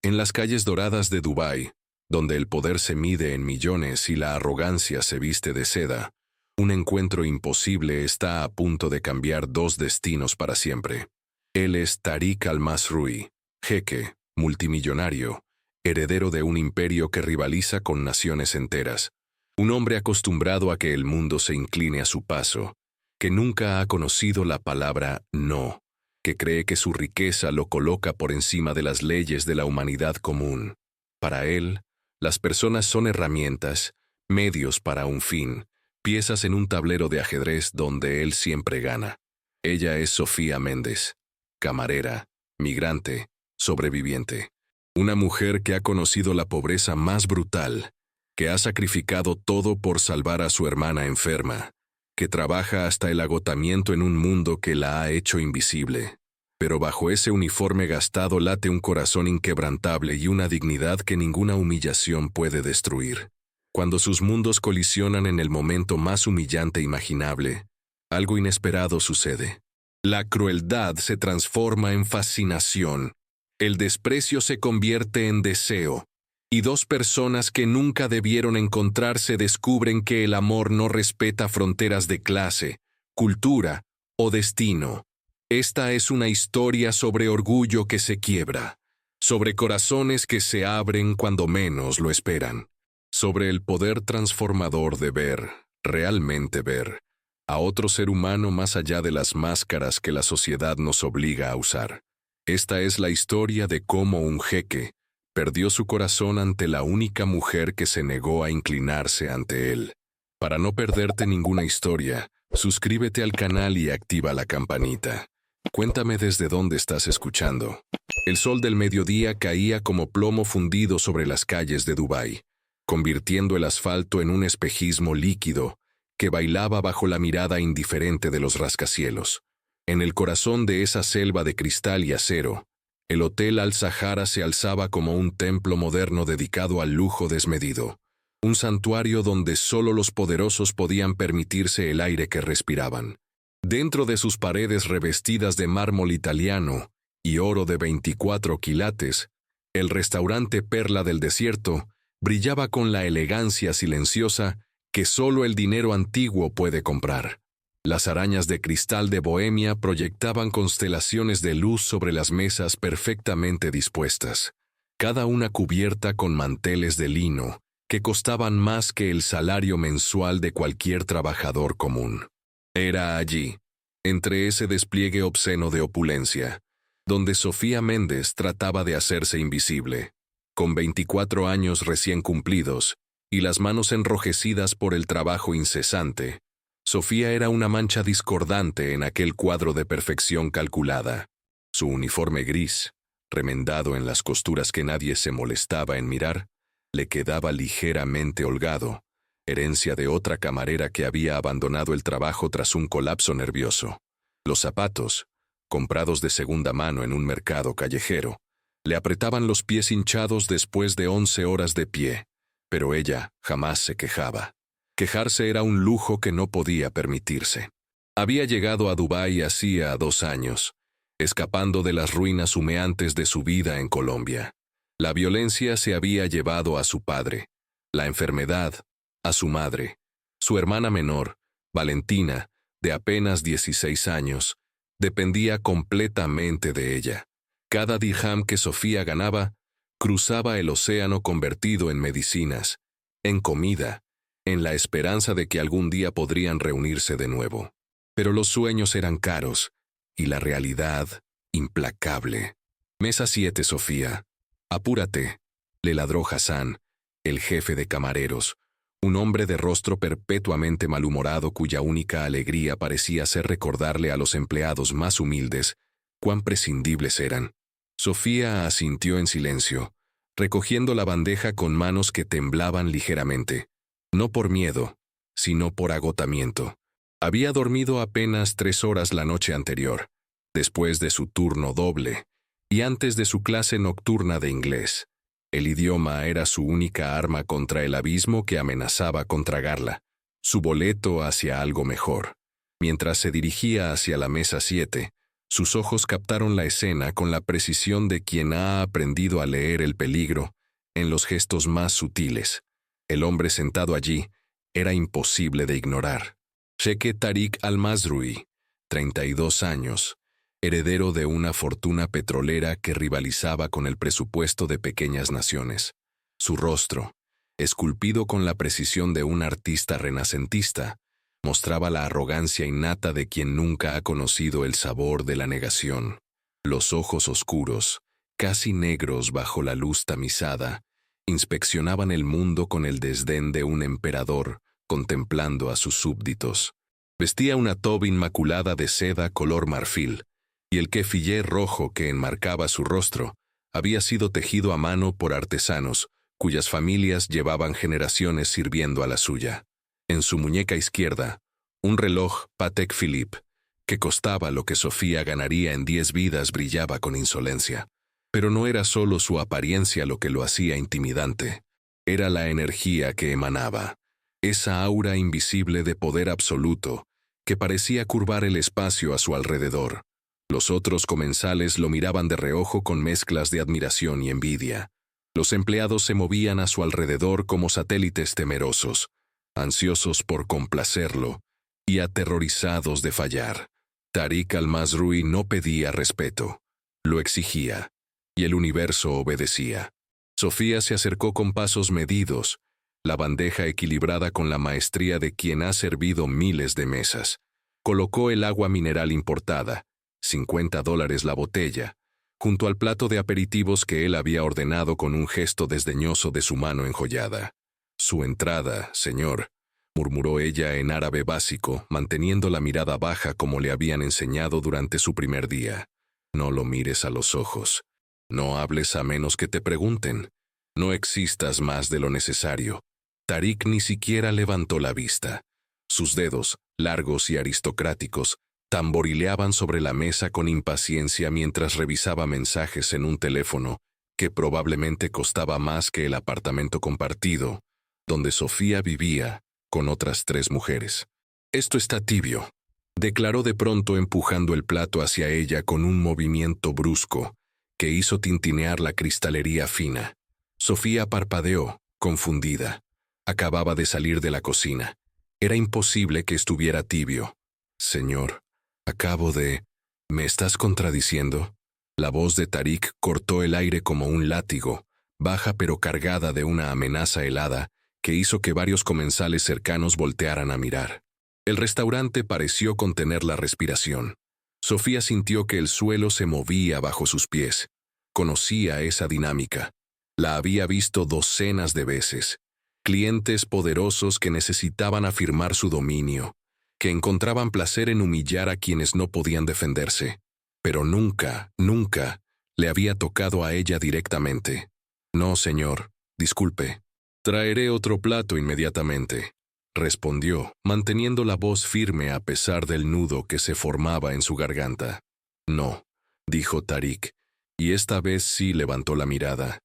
En las calles doradas de Dubái, donde el poder se mide en millones y la arrogancia se viste de seda, un encuentro imposible está a punto de cambiar dos destinos para siempre. Él es Tariq Al-Masrui, jeque, multimillonario, heredero de un imperio que rivaliza con naciones enteras, un hombre acostumbrado a que el mundo se incline a su paso, que nunca ha conocido la palabra no, que cree que su riqueza lo coloca por encima de las leyes de la humanidad común. Para él, las personas son herramientas, medios para un fin, piezas en un tablero de ajedrez donde él siempre gana. Ella es Sofía Méndez, camarera, migrante, sobreviviente. Una mujer que ha conocido la pobreza más brutal, que ha sacrificado todo por salvar a su hermana enferma, que trabaja hasta el agotamiento en un mundo que la ha hecho invisible. Pero bajo ese uniforme gastado late un corazón inquebrantable y una dignidad que ninguna humillación puede destruir. Cuando sus mundos colisionan en el momento más humillante imaginable, algo inesperado sucede. La crueldad se transforma en fascinación, el desprecio se convierte en deseo, y dos personas que nunca debieron encontrarse descubren que el amor no respeta fronteras de clase, cultura o destino. Esta es una historia sobre orgullo que se quiebra, sobre corazones que se abren cuando menos lo esperan, sobre el poder transformador de ver, realmente ver, a otro ser humano más allá de las máscaras que la sociedad nos obliga a usar. Esta es la historia de cómo un jeque perdió su corazón ante la única mujer que se negó a inclinarse ante él. Para no perderte ninguna historia, suscríbete al canal y activa la campanita. Cuéntame desde dónde estás escuchando. El sol del mediodía caía como plomo fundido sobre las calles de Dubái, convirtiendo el asfalto en un espejismo líquido que bailaba bajo la mirada indiferente de los rascacielos. En el corazón de esa selva de cristal y acero, el Hotel Al-Sahara se alzaba como un templo moderno dedicado al lujo desmedido, un santuario donde solo los poderosos podían permitirse el aire que respiraban. Dentro de sus paredes revestidas de mármol italiano y oro de 24 quilates, el restaurante Perla del Desierto brillaba con la elegancia silenciosa que solo el dinero antiguo puede comprar. Las arañas de cristal de Bohemia proyectaban constelaciones de luz sobre las mesas perfectamente dispuestas, cada una cubierta con manteles de lino que costaban más que el salario mensual de cualquier trabajador común. Era allí, entre ese despliegue obsceno de opulencia, donde Sofía Méndez trataba de hacerse invisible, con 24 años recién cumplidos y las manos enrojecidas por el trabajo incesante. Sofía era una mancha discordante en aquel cuadro de perfección calculada. Su uniforme gris, remendado en las costuras que nadie se molestaba en mirar, le quedaba ligeramente holgado, herencia de otra camarera que había abandonado el trabajo tras un colapso nervioso. Los zapatos, comprados de segunda mano en un mercado callejero, le apretaban los pies hinchados después de 11 horas de pie, pero ella jamás se quejaba. Quejarse era un lujo que no podía permitirse. Había llegado a Dubái hacía 2 años, escapando de las ruinas humeantes de su vida en Colombia. La violencia se había llevado a su padre, la enfermedad a su madre. Su hermana menor, Valentina, de apenas 16 años, dependía completamente de ella. Cada dirham que Sofía ganaba cruzaba el océano convertido en medicinas, en comida, en la esperanza de que algún día podrían reunirse de nuevo. Pero los sueños eran caros, y la realidad, implacable. Mesa 7, Sofía. Apúrate, le ladró Hassan, el jefe de camareros, un hombre de rostro perpetuamente malhumorado cuya única alegría parecía ser recordarle a los empleados más humildes cuán prescindibles eran. Sofía asintió en silencio, recogiendo la bandeja con manos que temblaban ligeramente. No por miedo, sino por agotamiento. Había dormido apenas 3 horas la noche anterior, después de su turno doble, y antes de su clase nocturna de inglés. El idioma era su única arma contra el abismo que amenazaba con tragarla, su boleto hacia algo mejor. Mientras se dirigía hacia la mesa 7, Sus ojos captaron la escena con la precisión de quien ha aprendido a leer el peligro en los gestos más sutiles. El hombre sentado allí era imposible de ignorar. Sheikh Tariq Al-Mazrui, 32 años, heredero de una fortuna petrolera que rivalizaba con el presupuesto de pequeñas naciones. Su rostro, esculpido con la precisión de un artista renacentista, mostraba la arrogancia innata de quien nunca ha conocido el sabor de la negación. Los ojos oscuros, casi negros bajo la luz tamizada, inspeccionaban el mundo con el desdén de un emperador contemplando a sus súbditos. Vestía una toba inmaculada de seda color marfil, y el kefiyé rojo que enmarcaba su rostro había sido tejido a mano por artesanos cuyas familias llevaban generaciones sirviendo a la suya. En su muñeca izquierda, un reloj Patek Philippe, que costaba lo que Sofía ganaría en 10 vidas, brillaba con insolencia. Pero no era solo su apariencia lo que lo hacía intimidante. Era la energía que emanaba, esa aura invisible de poder absoluto que parecía curvar el espacio a su alrededor. Los otros comensales lo miraban de reojo con mezclas de admiración y envidia. Los empleados se movían a su alrededor como satélites temerosos, ansiosos por complacerlo y aterrorizados de fallar. Tariq Al-Mazrui no pedía respeto, lo exigía, y el universo obedecía. Sofía se acercó con pasos medidos, la bandeja equilibrada con la maestría de quien ha servido miles de mesas. Colocó el agua mineral importada, $50 la botella, junto al plato de aperitivos que él había ordenado con un gesto desdeñoso de su mano enjollada. «Su entrada, señor», murmuró ella en árabe básico, manteniendo la mirada baja como le habían enseñado durante su primer día. «No lo mires a los ojos. No hables a menos que te pregunten. No existas más de lo necesario». Tariq ni siquiera levantó la vista. Sus dedos, largos y aristocráticos, tamborileaban sobre la mesa con impaciencia mientras revisaba mensajes en un teléfono que probablemente costaba más que el apartamento compartido, donde Sofía vivía con otras 3 mujeres. «Esto está tibio», declaró de pronto empujando el plato hacia ella con un movimiento brusco que hizo tintinear la cristalería fina. Sofía parpadeó, confundida. Acababa de salir de la cocina. Era imposible que estuviera tibio. «Señor, acabo de... ¿Me estás contradiciendo?» La voz de Tariq cortó el aire como un látigo, baja pero cargada de una amenaza helada que hizo que varios comensales cercanos voltearan a mirar. El restaurante pareció contener la respiración. Sofía sintió que el suelo se movía bajo sus pies. Conocía esa dinámica. La había visto docenas de veces. Clientes poderosos que necesitaban afirmar su dominio, que encontraban placer en humillar a quienes no podían defenderse. Pero nunca, nunca le había tocado a ella directamente. «No, señor, disculpe. Traeré otro plato inmediatamente», respondió, manteniendo la voz firme a pesar del nudo que se formaba en su garganta. «No», dijo Tariq, y esta vez sí levantó la mirada.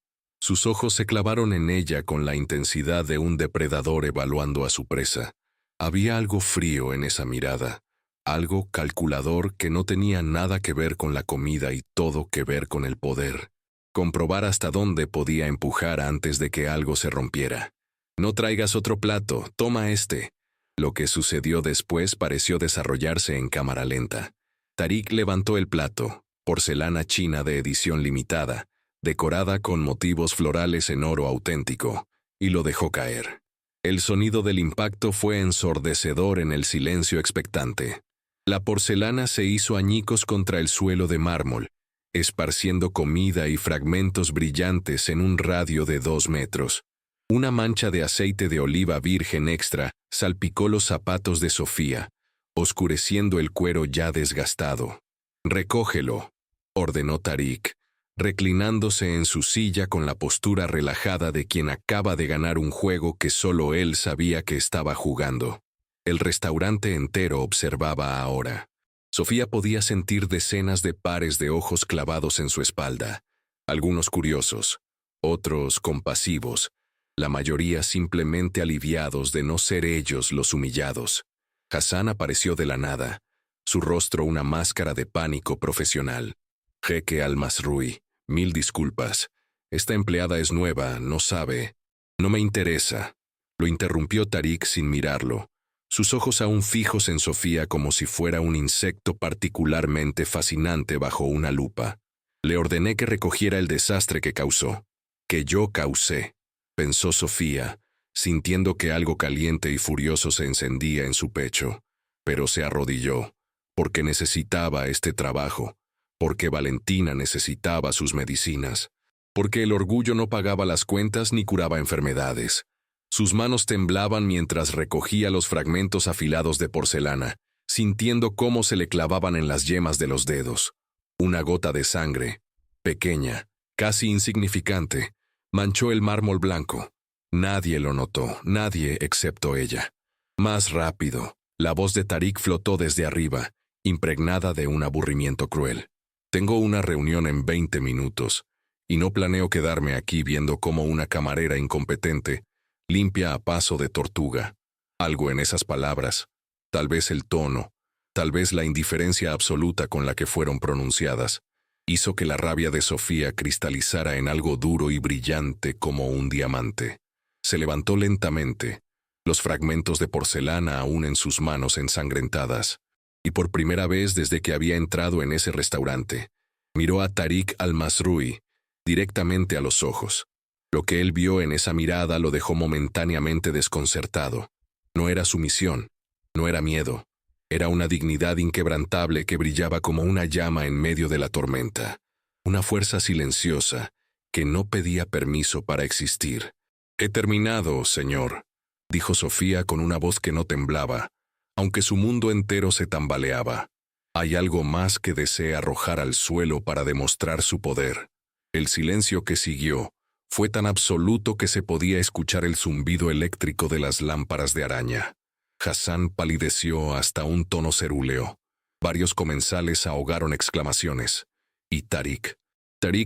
Sus ojos se clavaron en ella con la intensidad de un depredador evaluando a su presa. Había algo frío en esa mirada, algo calculador que no tenía nada que ver con la comida y todo que ver con el poder. Comprobar hasta dónde podía empujar antes de que algo se rompiera. «No traigas otro plato, toma este». Lo que sucedió después pareció desarrollarse en cámara lenta. Tariq levantó el plato, porcelana china de edición limitada, decorada con motivos florales en oro auténtico, y lo dejó caer. El sonido del impacto fue ensordecedor en el silencio expectante. La porcelana se hizo añicos contra el suelo de mármol, esparciendo comida y fragmentos brillantes en un radio de 2 metros. Una mancha de aceite de oliva virgen extra salpicó los zapatos de Sofía, oscureciendo el cuero ya desgastado. «Recógelo», ordenó Tariq, reclinándose en su silla con la postura relajada de quien acaba de ganar un juego que solo él sabía que estaba jugando. El restaurante entero observaba ahora. Sofía podía sentir decenas de pares de ojos clavados en su espalda, algunos curiosos, otros compasivos, la mayoría simplemente aliviados de no ser ellos los humillados. Hassan apareció de la nada, su rostro una máscara de pánico profesional. Jeque Al-Masrui, 1000 disculpas. Esta empleada es nueva, no sabe. No me interesa. Lo interrumpió Tariq sin mirarlo, sus ojos aún fijos en Sofía como si fuera un insecto particularmente fascinante bajo una lupa. Le ordené que recogiera el desastre que causó. Que yo causé, pensó Sofía, sintiendo que algo caliente y furioso se encendía en su pecho. Pero se arrodilló, porque necesitaba este trabajo, porque Valentina necesitaba sus medicinas, porque el orgullo no pagaba las cuentas ni curaba enfermedades. Sus manos temblaban mientras recogía los fragmentos afilados de porcelana, sintiendo cómo se le clavaban en las yemas de los dedos. Una gota de sangre, pequeña, casi insignificante, manchó el mármol blanco. Nadie lo notó, nadie excepto ella. Más rápido, la voz de Tariq flotó desde arriba, impregnada de un aburrimiento cruel. Tengo una reunión en 20 minutos, y no planeo quedarme aquí viendo cómo una camarera incompetente limpia a paso de tortuga. Algo en esas palabras, tal vez el tono, tal vez la indiferencia absoluta con la que fueron pronunciadas, hizo que la rabia de Sofía cristalizara en algo duro y brillante como un diamante. Se levantó lentamente, los fragmentos de porcelana aún en sus manos ensangrentadas, y por primera vez desde que había entrado en ese restaurante, miró a Tariq Al-Masrui directamente a los ojos. Lo que él vio en esa mirada lo dejó momentáneamente desconcertado. No era sumisión, no era miedo, era una dignidad inquebrantable que brillaba como una llama en medio de la tormenta, una fuerza silenciosa que no pedía permiso para existir. «He terminado, señor», dijo Sofía con una voz que no temblaba, aunque su mundo entero se tambaleaba. «Hay algo más que desea arrojar al suelo para demostrar su poder». El silencio que siguió fue tan absoluto que se podía escuchar el zumbido eléctrico de las lámparas de araña. Hassan palideció hasta un tono cerúleo. Varios comensales ahogaron exclamaciones. Y Tariq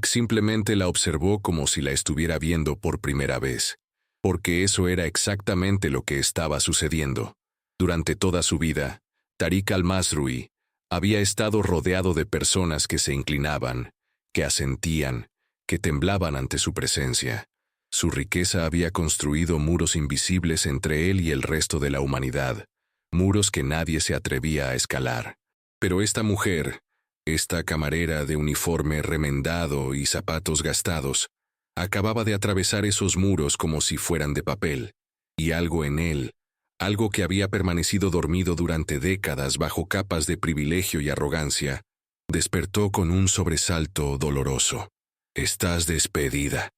simplemente la observó como si la estuviera viendo por primera vez, porque eso era exactamente lo que estaba sucediendo. Durante toda su vida, Tariq Al-Masrui había estado rodeado de personas que se inclinaban, que asentían, que temblaban ante su presencia. Su riqueza había construido muros invisibles entre él y el resto de la humanidad, muros que nadie se atrevía a escalar. Pero esta mujer, esta camarera de uniforme remendado y zapatos gastados, acababa de atravesar esos muros como si fueran de papel, y algo en él, algo que había permanecido dormido durante décadas bajo capas de privilegio y arrogancia, despertó con un sobresalto doloroso. «Estás despedida»,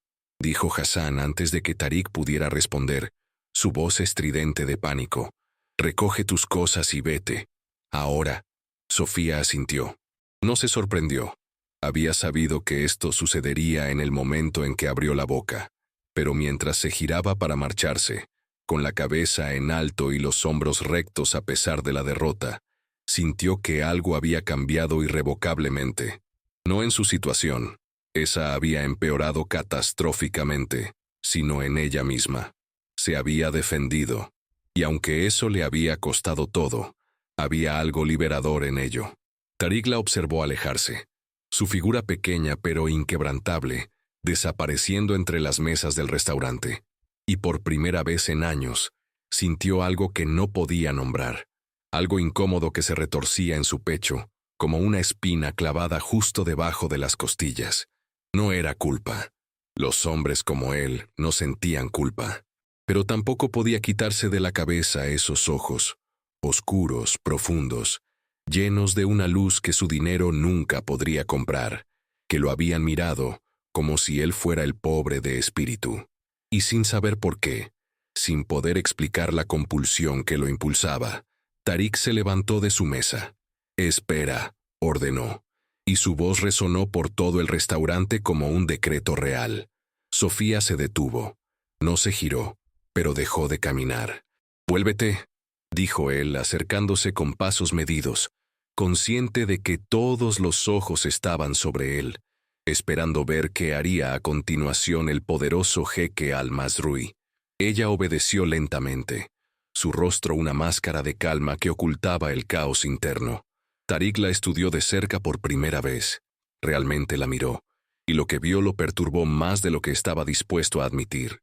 dijo Hassan antes de que Tariq pudiera responder, su voz estridente de pánico. «Recoge tus cosas y vete. Ahora». Sofía asintió. No se sorprendió. Había sabido que esto sucedería en el momento en que abrió la boca, pero mientras se giraba para marcharse, con la cabeza en alto y los hombros rectos a pesar de la derrota, sintió que algo había cambiado irrevocablemente. No en su situación. Esa había empeorado catastróficamente, sino en ella misma. Se había defendido, y aunque eso le había costado todo, había algo liberador en ello. Tariq la observó alejarse, su figura pequeña pero inquebrantable, desapareciendo entre las mesas del restaurante, y por primera vez en años, sintió algo que no podía nombrar, algo incómodo que se retorcía en su pecho, como una espina clavada justo debajo de las costillas. No era culpa. Los hombres como él no sentían culpa. Pero tampoco podía quitarse de la cabeza esos ojos, oscuros, profundos, llenos de una luz que su dinero nunca podría comprar, que lo habían mirado como si él fuera el pobre de espíritu. Y sin saber por qué, sin poder explicar la compulsión que lo impulsaba, Tariq se levantó de su mesa. «Espera», ordenó, y su voz resonó por todo el restaurante como un decreto real. Sofía se detuvo. No se giró, pero dejó de caminar. «Vuélvete», dijo él, acercándose con pasos medidos, consciente de que todos los ojos estaban sobre él, esperando ver qué haría a continuación el poderoso jeque Al-Masrui. Ella obedeció lentamente, su rostro una máscara de calma que ocultaba el caos interno. Tarik la estudió de cerca por primera vez. Realmente la miró, y lo que vio lo perturbó más de lo que estaba dispuesto a admitir.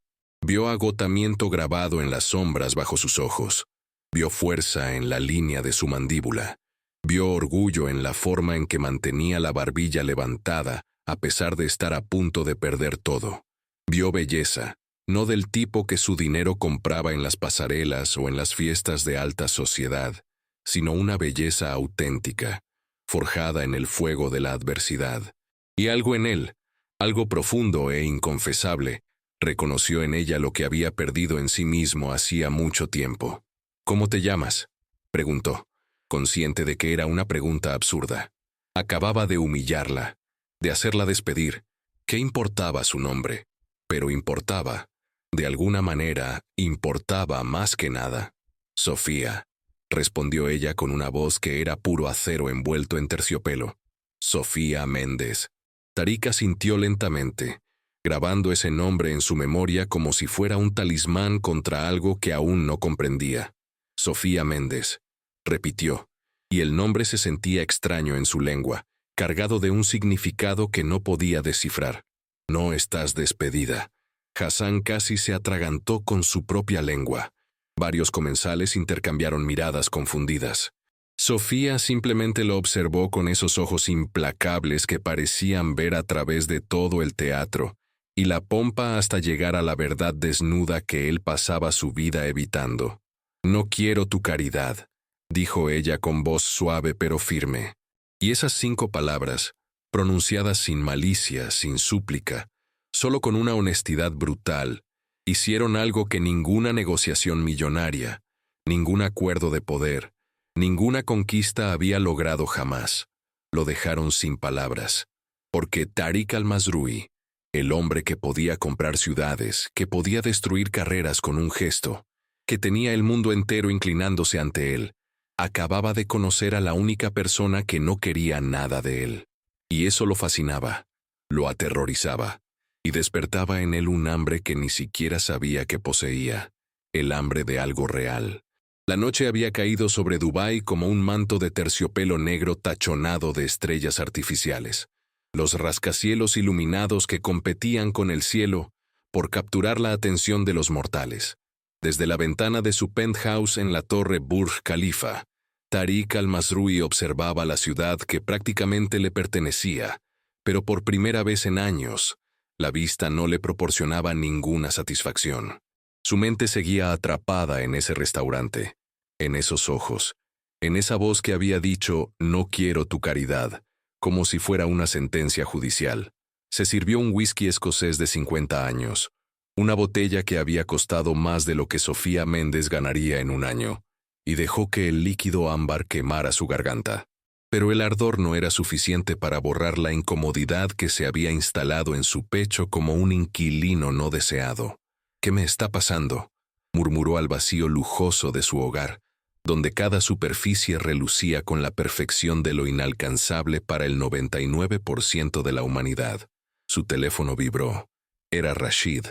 Vio agotamiento grabado en las sombras bajo sus ojos. Vio fuerza en la línea de su mandíbula. Vio orgullo en la forma en que mantenía la barbilla levantada, a pesar de estar a punto de perder todo. Vio belleza, no del tipo que su dinero compraba en las pasarelas o en las fiestas de alta sociedad, sino una belleza auténtica, forjada en el fuego de la adversidad. Y algo en él, algo profundo e inconfesable, reconoció en ella lo que había perdido en sí mismo hacía mucho tiempo. «¿Cómo te llamas?», preguntó, consciente de que era una pregunta absurda. Acababa de humillarla, de hacerla despedir. ¿Qué importaba su nombre? Pero importaba. De alguna manera, importaba más que nada. «Sofía», respondió ella con una voz que era puro acero envuelto en terciopelo. «Sofía Méndez». Tarik asintió lentamente, grabando ese nombre en su memoria como si fuera un talismán contra algo que aún no comprendía. «Sofía Méndez», repitió, y el nombre se sentía extraño en su lengua, cargado de un significado que no podía descifrar. «No estás despedida». Hassan casi se atragantó con su propia lengua. Varios comensales intercambiaron miradas confundidas. Sofía simplemente lo observó con esos ojos implacables que parecían ver a través de todo el teatro y la pompa hasta llegar a la verdad desnuda que él pasaba su vida evitando. «No quiero tu caridad», dijo ella con voz suave pero firme. Y esas 5 palabras, pronunciadas sin malicia, sin súplica, solo con una honestidad brutal, hicieron algo que ninguna negociación millonaria, ningún acuerdo de poder, ninguna conquista había logrado jamás. Lo dejaron sin palabras. Porque Tarik al-Mazrui, el hombre que podía comprar ciudades, que podía destruir carreras con un gesto, que tenía el mundo entero inclinándose ante él, acababa de conocer a la única persona que no quería nada de él. Y eso lo fascinaba, lo aterrorizaba, y despertaba en él un hambre que ni siquiera sabía que poseía, el hambre de algo real. La noche había caído sobre Dubái como un manto de terciopelo negro tachonado de estrellas artificiales. Los rascacielos iluminados que competían con el cielo por capturar la atención de los mortales. Desde la ventana de su penthouse en la torre Burj Khalifa, Tarik al-Mazrui observaba la ciudad que prácticamente le pertenecía, pero por primera vez en años, la vista no le proporcionaba ninguna satisfacción. Su mente seguía atrapada en ese restaurante, en esos ojos, en esa voz que había dicho «no quiero tu caridad», como si fuera una sentencia judicial. Se sirvió un whisky escocés de 50 años, una botella que había costado más de lo que Sofía Méndez ganaría en un año, y dejó que el líquido ámbar quemara su garganta. Pero el ardor no era suficiente para borrar la incomodidad que se había instalado en su pecho como un inquilino no deseado. «¿Qué me está pasando?», murmuró al vacío lujoso de su hogar, donde cada superficie relucía con la perfección de lo inalcanzable para el 99% de la humanidad. Su teléfono vibró. Era Rashid,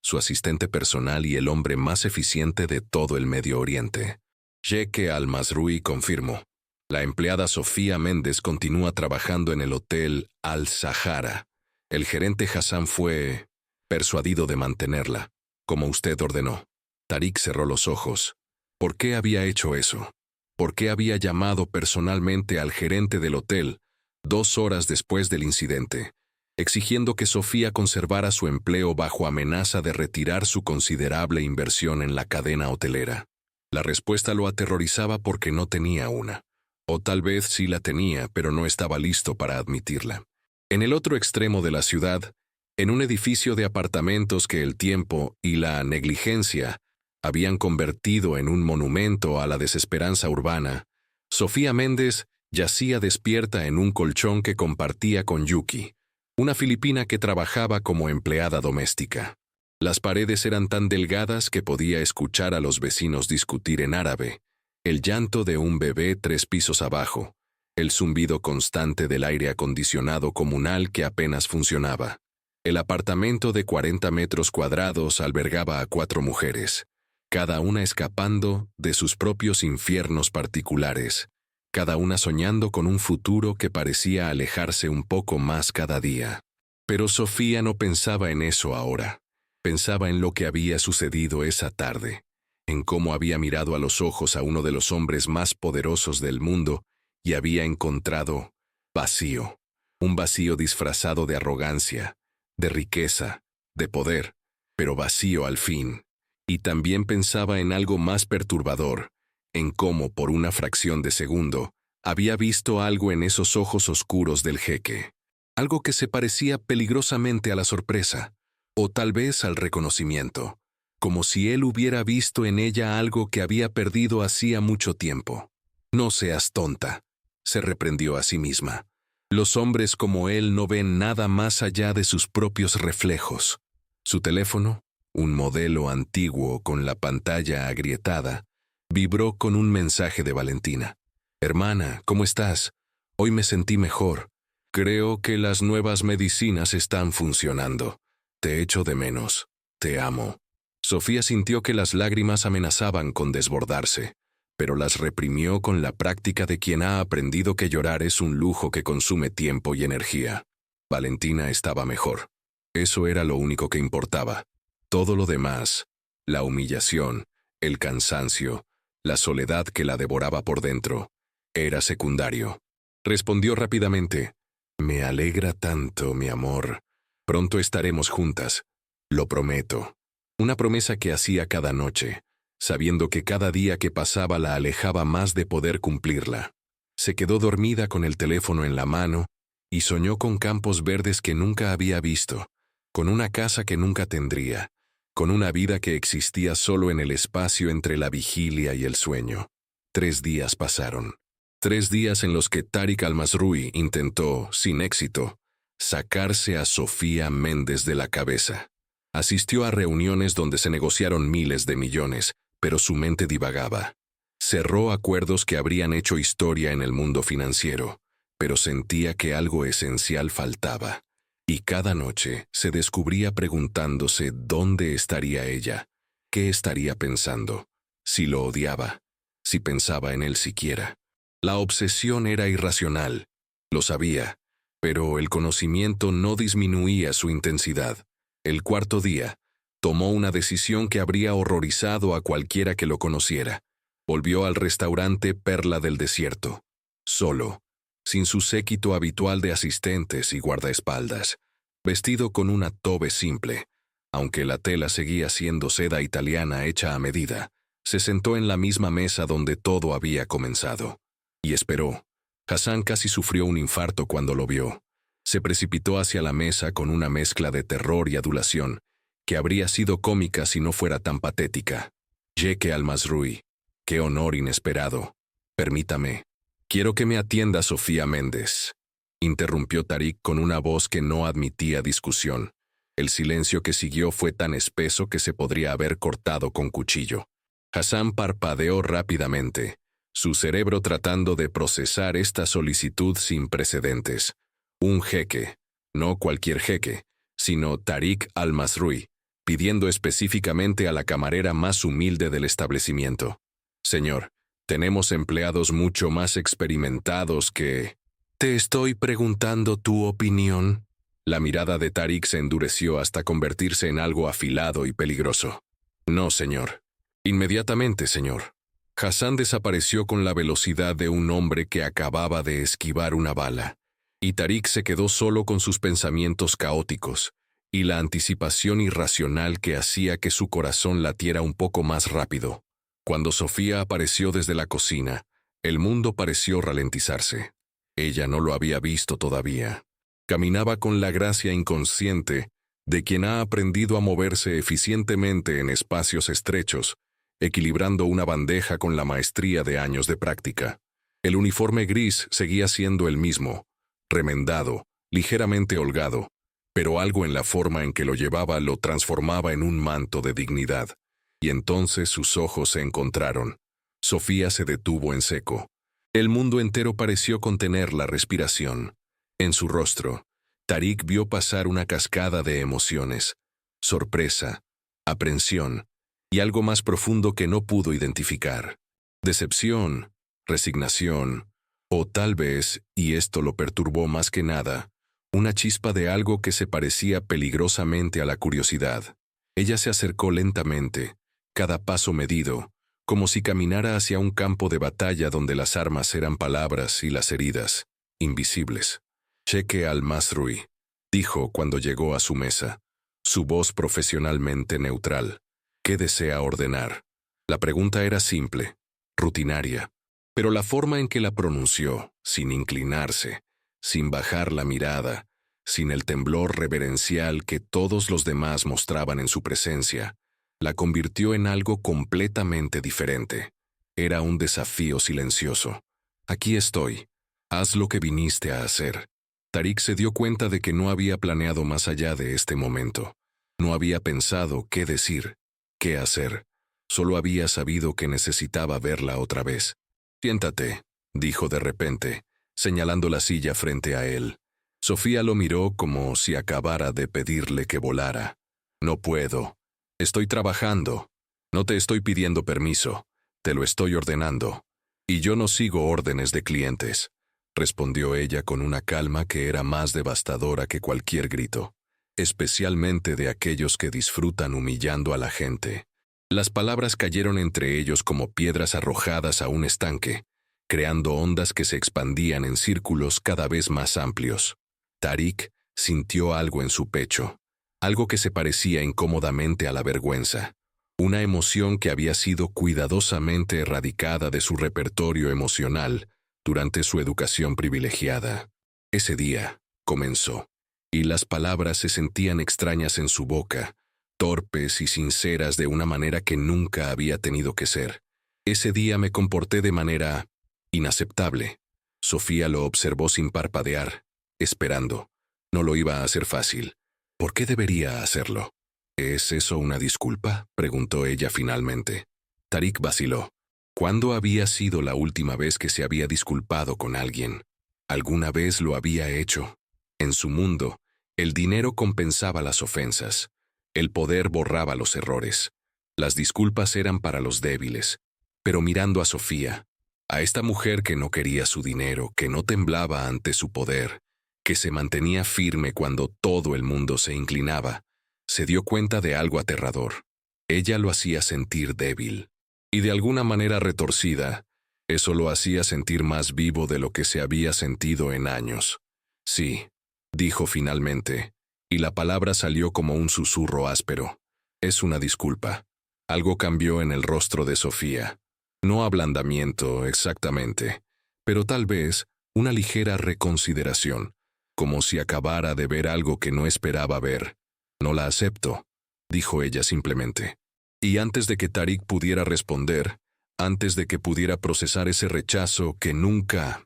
su asistente personal y el hombre más eficiente de todo el Medio Oriente. «Jeque al-Mazrui confirmó. La empleada Sofía Méndez continúa trabajando en el hotel Al-Sahara. El gerente Hassan fue persuadido de mantenerla, como usted ordenó». Tarik cerró los ojos. ¿Por qué había hecho eso? ¿Por qué había llamado personalmente al gerente del hotel 2 horas después del incidente, exigiendo que Sofía conservara su empleo bajo amenaza de retirar su considerable inversión en la cadena hotelera? La respuesta lo aterrorizaba porque no tenía una. O tal vez sí la tenía, pero no estaba listo para admitirla. En el otro extremo de la ciudad, en un edificio de apartamentos que el tiempo y la negligencia habían convertido en un monumento a la desesperanza urbana, Sofía Méndez yacía despierta en un colchón que compartía con Yuki, una filipina que trabajaba como empleada doméstica. Las paredes eran tan delgadas que podía escuchar a los vecinos discutir en árabe, el llanto de un bebé 3 pisos abajo, el zumbido constante del aire acondicionado comunal que apenas funcionaba. El apartamento de 40 metros cuadrados albergaba a 4 mujeres, cada una escapando de sus propios infiernos particulares, cada una soñando con un futuro que parecía alejarse un poco más cada día. Pero Sofía no pensaba en eso ahora. Pensaba en lo que había sucedido esa tarde, en cómo había mirado a los ojos a uno de los hombres más poderosos del mundo y había encontrado vacío. Un vacío disfrazado de arrogancia, de riqueza, de poder, pero vacío al fin. Y también pensaba en algo más perturbador, en cómo, por una fracción de segundo, había visto algo en esos ojos oscuros del jeque. Algo que se parecía peligrosamente a la sorpresa, o tal vez al reconocimiento, como si él hubiera visto en ella algo que había perdido hacía mucho tiempo. «No seas tonta», se reprendió a sí misma. Los hombres como él no ven nada más allá de sus propios reflejos. Su teléfono, un modelo antiguo con la pantalla agrietada, vibró con un mensaje de Valentina. «Hermana, ¿cómo estás? Hoy me sentí mejor. Creo que las nuevas medicinas están funcionando. Te echo de menos. Te amo». Sofía sintió que las lágrimas amenazaban con desbordarse, pero las reprimió con la práctica de quien ha aprendido que llorar es un lujo que consume tiempo y energía. Valentina estaba mejor. Eso era lo único que importaba. Todo lo demás, la humillación, el cansancio, la soledad que la devoraba por dentro, era secundario. Respondió rápidamente: «Me alegra tanto, mi amor. Pronto estaremos juntas. Lo prometo». Una promesa que hacía cada noche, sabiendo que cada día que pasaba la alejaba más de poder cumplirla. Se quedó dormida con el teléfono en la mano y soñó con campos verdes que nunca había visto, con una casa que nunca tendría, con una vida que existía solo en el espacio entre la vigilia y el sueño. 3 días pasaron. 3 días en los que Tariq Al-Masrui intentó, sin éxito, sacarse a Sofía Méndez de la cabeza. Asistió a reuniones donde se negociaron miles de millones, pero su mente divagaba. Cerró acuerdos que habrían hecho historia en el mundo financiero, pero sentía que algo esencial faltaba. Y cada noche se descubría preguntándose dónde estaría ella, qué estaría pensando, si lo odiaba, si pensaba en él siquiera. La obsesión era irracional, lo sabía, pero el conocimiento no disminuía su intensidad. El 4.º día, tomó una decisión que habría horrorizado a cualquiera que lo conociera. Volvió al restaurante Perla del Desierto, solo, sin su séquito habitual de asistentes y guardaespaldas, vestido con una tobe simple. Aunque la tela seguía siendo seda italiana hecha a medida, se sentó en la misma mesa donde todo había comenzado. Y esperó. Hassan casi sufrió un infarto cuando lo vio. Se precipitó hacia la mesa con una mezcla de terror y adulación, que habría sido cómica si no fuera tan patética. «Jeque Al-Masrui, qué honor inesperado. Permítame. Quiero que me atienda Sofía Méndez», interrumpió Tariq con una voz que no admitía discusión. El silencio que siguió fue tan espeso que se podría haber cortado con cuchillo. Hassan parpadeó rápidamente, su cerebro tratando de procesar esta solicitud sin precedentes. Un jeque, no cualquier jeque, sino Tariq Al-Masrui, pidiendo específicamente a la camarera más humilde del establecimiento. «Señor, tenemos empleados mucho más experimentados que...» «Te estoy preguntando tu opinión». La mirada de Tariq se endureció hasta convertirse en algo afilado y peligroso. «No, señor». «Inmediatamente, señor». Hassan desapareció con la velocidad de un hombre que acababa de esquivar una bala. Y Tariq se quedó solo con sus pensamientos caóticos y la anticipación irracional que hacía que su corazón latiera un poco más rápido. Cuando Sofía apareció desde la cocina, el mundo pareció ralentizarse. Ella no lo había visto todavía. Caminaba con la gracia inconsciente de quien ha aprendido a moverse eficientemente en espacios estrechos, equilibrando una bandeja con la maestría de años de práctica. El uniforme gris seguía siendo el mismo, remendado, ligeramente holgado, pero algo en la forma en que lo llevaba lo transformaba en un manto de dignidad. Y entonces sus ojos se encontraron. Sofía se detuvo en seco. El mundo entero pareció contener la respiración. En su rostro, Tariq vio pasar una cascada de emociones: sorpresa, aprensión y algo más profundo que no pudo identificar. Decepción, resignación, O tal vez, y esto lo perturbó más que nada, una chispa de algo que se parecía peligrosamente a la curiosidad. Ella se acercó lentamente, cada paso medido, como si caminara hacia un campo de batalla donde las armas eran palabras y las heridas, invisibles. Cheque al-Masrui, dijo cuando llegó a su mesa, su voz profesionalmente neutral. ¿Qué desea ordenar? La pregunta era simple, rutinaria, pero la forma en que la pronunció, sin inclinarse, sin bajar la mirada, sin el temblor reverencial que todos los demás mostraban en su presencia, la convirtió en algo completamente diferente. Era un desafío silencioso. Aquí estoy. Haz lo que viniste a hacer. Tariq se dio cuenta de que no había planeado más allá de este momento. No había pensado qué decir, qué hacer. Solo había sabido que necesitaba verla otra vez. Siéntate, dijo de repente, señalando la silla frente a él. Sofía lo miró como si acabara de pedirle que volara. No puedo. Estoy trabajando. No te estoy pidiendo permiso. Te lo estoy ordenando. Y yo no sigo órdenes de clientes, respondió ella con una calma que era más devastadora que cualquier grito, especialmente de aquellos que disfrutan humillando a la gente. Las palabras cayeron entre ellos como piedras arrojadas a un estanque, creando ondas que se expandían en círculos cada vez más amplios. Tariq sintió algo en su pecho, algo que se parecía incómodamente a la vergüenza, una emoción que había sido cuidadosamente erradicada de su repertorio emocional durante su educación privilegiada. Ese día comenzó, y las palabras se sentían extrañas en su boca, torpes y sinceras de una manera que nunca había tenido que ser. Ese día me comporté de manera inaceptable. Sofía lo observó sin parpadear, esperando. No lo iba a hacer fácil. ¿Por qué debería hacerlo? ¿Es eso una disculpa?, preguntó ella finalmente. Tariq vaciló. ¿Cuándo había sido la última vez que se había disculpado con alguien? ¿Alguna vez lo había hecho? En su mundo, el dinero compensaba las ofensas. El poder borraba los errores. Las disculpas eran para los débiles. Pero mirando a Sofía, a esta mujer que no quería su dinero, que no temblaba ante su poder, que se mantenía firme cuando todo el mundo se inclinaba, se dio cuenta de algo aterrador. Ella lo hacía sentir débil. Y de alguna manera retorcida, eso lo hacía sentir más vivo de lo que se había sentido en años. Sí, dijo finalmente, y la palabra salió como un susurro áspero. Es una disculpa. Algo cambió en el rostro de Sofía. No ablandamiento, exactamente, pero tal vez una ligera reconsideración, como si acabara de ver algo que no esperaba ver. No la acepto, dijo ella simplemente. Y antes de que Tariq pudiera responder, antes de que pudiera procesar ese rechazo que nunca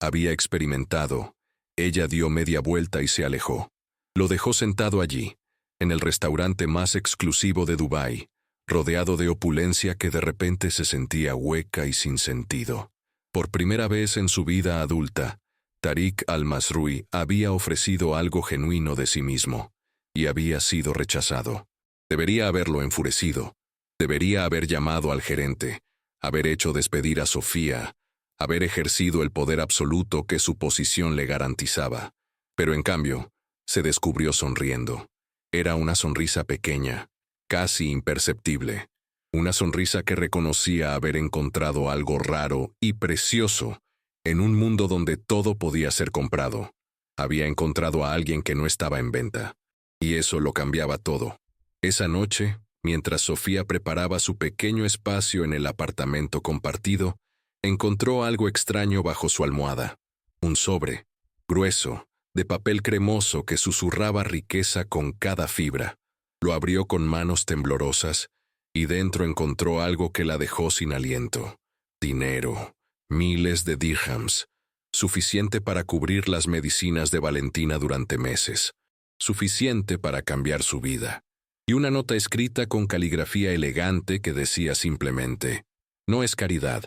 había experimentado, ella dio media vuelta y se alejó. Lo dejó sentado allí, en el restaurante más exclusivo de Dubái, rodeado de opulencia que de repente se sentía hueca y sin sentido. Por primera vez en su vida adulta, Tariq al-Masrui había ofrecido algo genuino de sí mismo, y había sido rechazado. Debería haberlo enfurecido. Debería haber llamado al gerente, haber hecho despedir a Sofía, haber ejercido el poder absoluto que su posición le garantizaba. Pero en cambio, se descubrió sonriendo. Era una sonrisa pequeña, casi imperceptible. Una sonrisa que reconocía haber encontrado algo raro y precioso en un mundo donde todo podía ser comprado. Había encontrado a alguien que no estaba en venta. Y eso lo cambiaba todo. Esa noche, mientras Sofía preparaba su pequeño espacio en el apartamento compartido, encontró algo extraño bajo su almohada. Un sobre, grueso, de papel cremoso que susurraba riqueza con cada fibra. Lo abrió con manos temblorosas y dentro encontró algo que la dejó sin aliento. Dinero, miles de dirhams, suficiente para cubrir las medicinas de Valentina durante meses, suficiente para cambiar su vida. Y una nota escrita con caligrafía elegante que decía simplemente: no es caridad,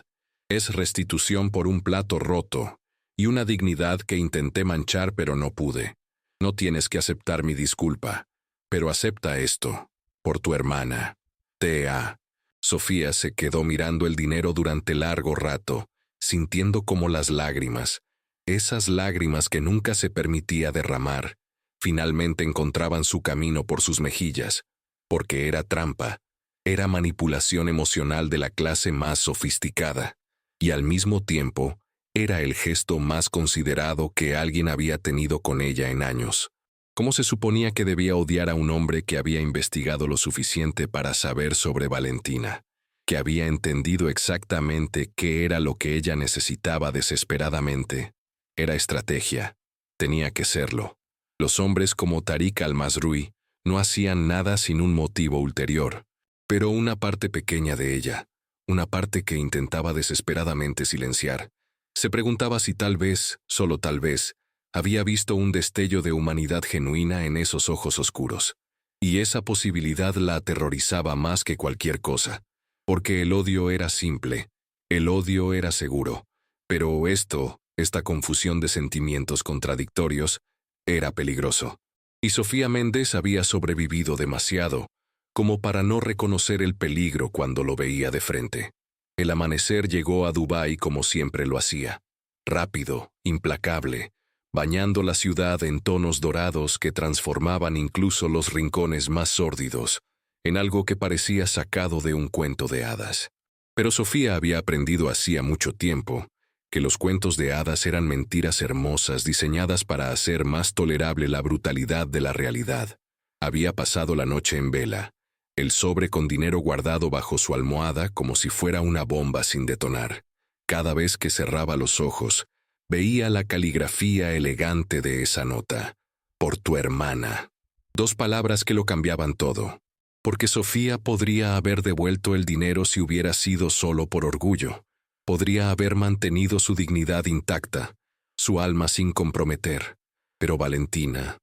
es restitución por un plato roto y una dignidad que intenté manchar pero no pude. No tienes que aceptar mi disculpa, pero acepta esto, por tu hermana. T.A. Sofía se quedó mirando el dinero durante largo rato, sintiendo como las lágrimas, esas lágrimas que nunca se permitía derramar, finalmente encontraban su camino por sus mejillas, porque era trampa, era manipulación emocional de la clase más sofisticada, y al mismo tiempo era el gesto más considerado que alguien había tenido con ella en años. ¿Cómo se suponía que debía odiar a un hombre que había investigado lo suficiente para saber sobre Valentina, que había entendido exactamente qué era lo que ella necesitaba desesperadamente? Era estrategia. Tenía que serlo. Los hombres como Tariq al-Masrui no hacían nada sin un motivo ulterior, pero una parte pequeña de ella, una parte que intentaba desesperadamente silenciar, se preguntaba si tal vez, solo tal vez, había visto un destello de humanidad genuina en esos ojos oscuros. Y esa posibilidad la aterrorizaba más que cualquier cosa, porque el odio era simple, el odio era seguro, pero esta confusión de sentimientos contradictorios, era peligroso. Y Sofía Méndez había sobrevivido demasiado, como para no reconocer el peligro cuando lo veía de frente. El amanecer llegó a Dubái como siempre lo hacía, rápido, implacable, bañando la ciudad en tonos dorados que transformaban incluso los rincones más sórdidos en algo que parecía sacado de un cuento de hadas. Pero Sofía había aprendido hacía mucho tiempo que los cuentos de hadas eran mentiras hermosas diseñadas para hacer más tolerable la brutalidad de la realidad. Había pasado la noche en vela, el sobre con dinero guardado bajo su almohada como si fuera una bomba sin detonar. Cada vez que cerraba los ojos, veía la caligrafía elegante de esa nota. Por tu hermana. 2 palabras que lo cambiaban todo. Porque Sofía podría haber devuelto el dinero si hubiera sido solo por orgullo. Podría haber mantenido su dignidad intacta, su alma sin comprometer. Pero Valentina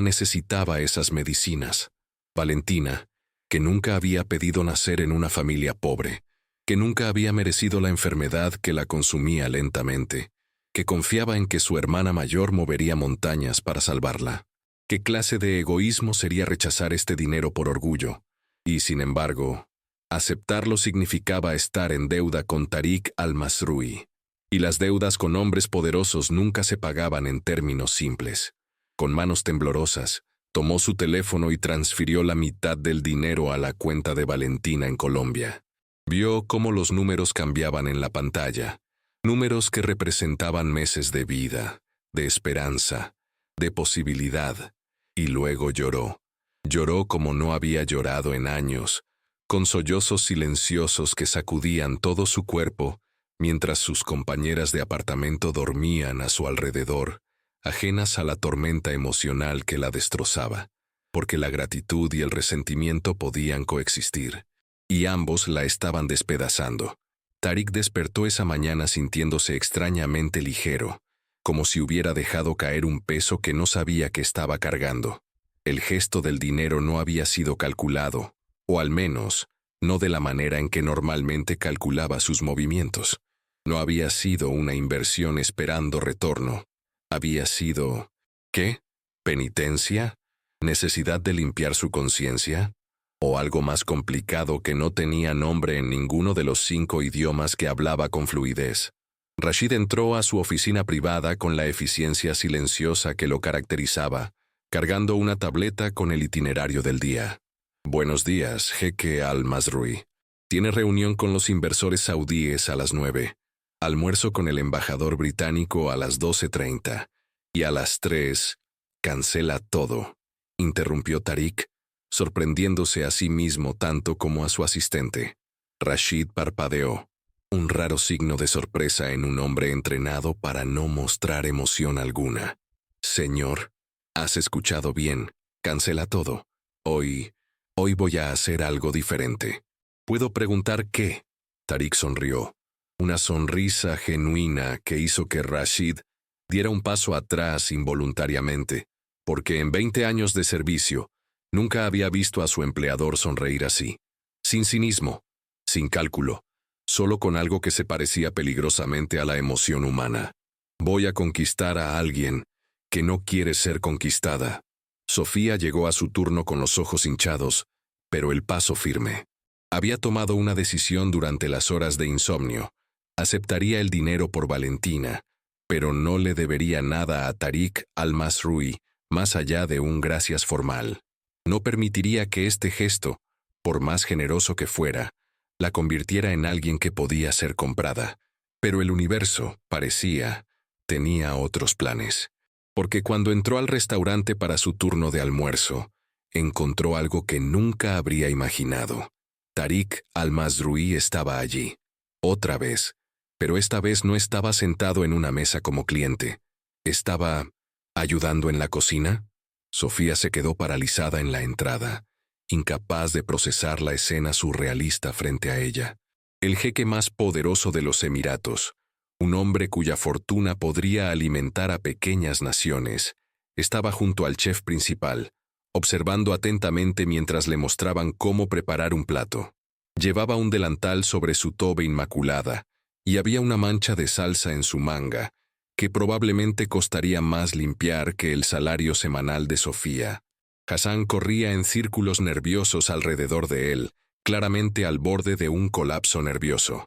necesitaba esas medicinas. Valentina, que nunca había pedido nacer en una familia pobre, que nunca había merecido la enfermedad que la consumía lentamente, que confiaba en que su hermana mayor movería montañas para salvarla. ¿Qué clase de egoísmo sería rechazar este dinero por orgullo? Y, sin embargo, aceptarlo significaba estar en deuda con Tariq al-Masrui. Y las deudas con hombres poderosos nunca se pagaban en términos simples. Con manos temblorosas, tomó su teléfono y transfirió la mitad del dinero a la cuenta de Valentina en Colombia. Vio cómo los números cambiaban en la pantalla, números que representaban meses de vida, de esperanza, de posibilidad, y luego lloró. Lloró como no había llorado en años, con sollozos silenciosos que sacudían todo su cuerpo, mientras sus compañeras de apartamento dormían a su alrededor, ajenas a la tormenta emocional que la destrozaba, porque la gratitud y el resentimiento podían coexistir, y ambos la estaban despedazando. Tariq despertó esa mañana sintiéndose extrañamente ligero, como si hubiera dejado caer un peso que no sabía que estaba cargando. El gesto del dinero no había sido calculado, o al menos, no de la manera en que normalmente calculaba sus movimientos. No había sido una inversión esperando retorno. Había sido... ¿qué? ¿Penitencia? ¿Necesidad de limpiar su conciencia? ¿O algo más complicado que no tenía nombre en ninguno de los 5 idiomas que hablaba con fluidez? Rashid entró a su oficina privada con la eficiencia silenciosa que lo caracterizaba, cargando una tableta con el itinerario del día. Buenos días, jeque al-Masrui. Tiene reunión con los inversores saudíes a las 9. Almuerzo con el embajador británico a las 12:30. Y a las 3, cancela todo, interrumpió Tariq, sorprendiéndose a sí mismo tanto como a su asistente. Rashid parpadeó, un raro signo de sorpresa en un hombre entrenado para no mostrar emoción alguna. Señor, has escuchado bien, cancela todo. Hoy voy a hacer algo diferente. ¿Puedo preguntar qué? Tariq sonrió. Una sonrisa genuina que hizo que Rashid diera un paso atrás involuntariamente, porque en 20 años de servicio nunca había visto a su empleador sonreír así, sin cinismo, sin cálculo, solo con algo que se parecía peligrosamente a la emoción humana. Voy a conquistar a alguien que no quiere ser conquistada. Sofía llegó a su turno con los ojos hinchados, pero el paso firme. Había tomado una decisión durante las horas de insomnio. Aceptaría el dinero por Valentina, pero no le debería nada a Tariq al-Masrui, más allá de un gracias formal. No permitiría que este gesto, por más generoso que fuera, la convirtiera en alguien que podía ser comprada. Pero el universo, parecía, tenía otros planes. Porque cuando entró al restaurante para su turno de almuerzo, encontró algo que nunca habría imaginado. Tariq al-Masrui estaba allí. Otra vez. Pero esta vez no estaba sentado en una mesa como cliente. ¿Estaba ayudando en la cocina? Sofía se quedó paralizada en la entrada, incapaz de procesar la escena surrealista frente a ella. El jeque más poderoso de los Emiratos, un hombre cuya fortuna podría alimentar a pequeñas naciones, estaba junto al chef principal, observando atentamente mientras le mostraban cómo preparar un plato. Llevaba un delantal sobre su toba inmaculada, y había una mancha de salsa en su manga, que probablemente costaría más limpiar que el salario semanal de Sofía. Hassan corría en círculos nerviosos alrededor de él, claramente al borde de un colapso nervioso.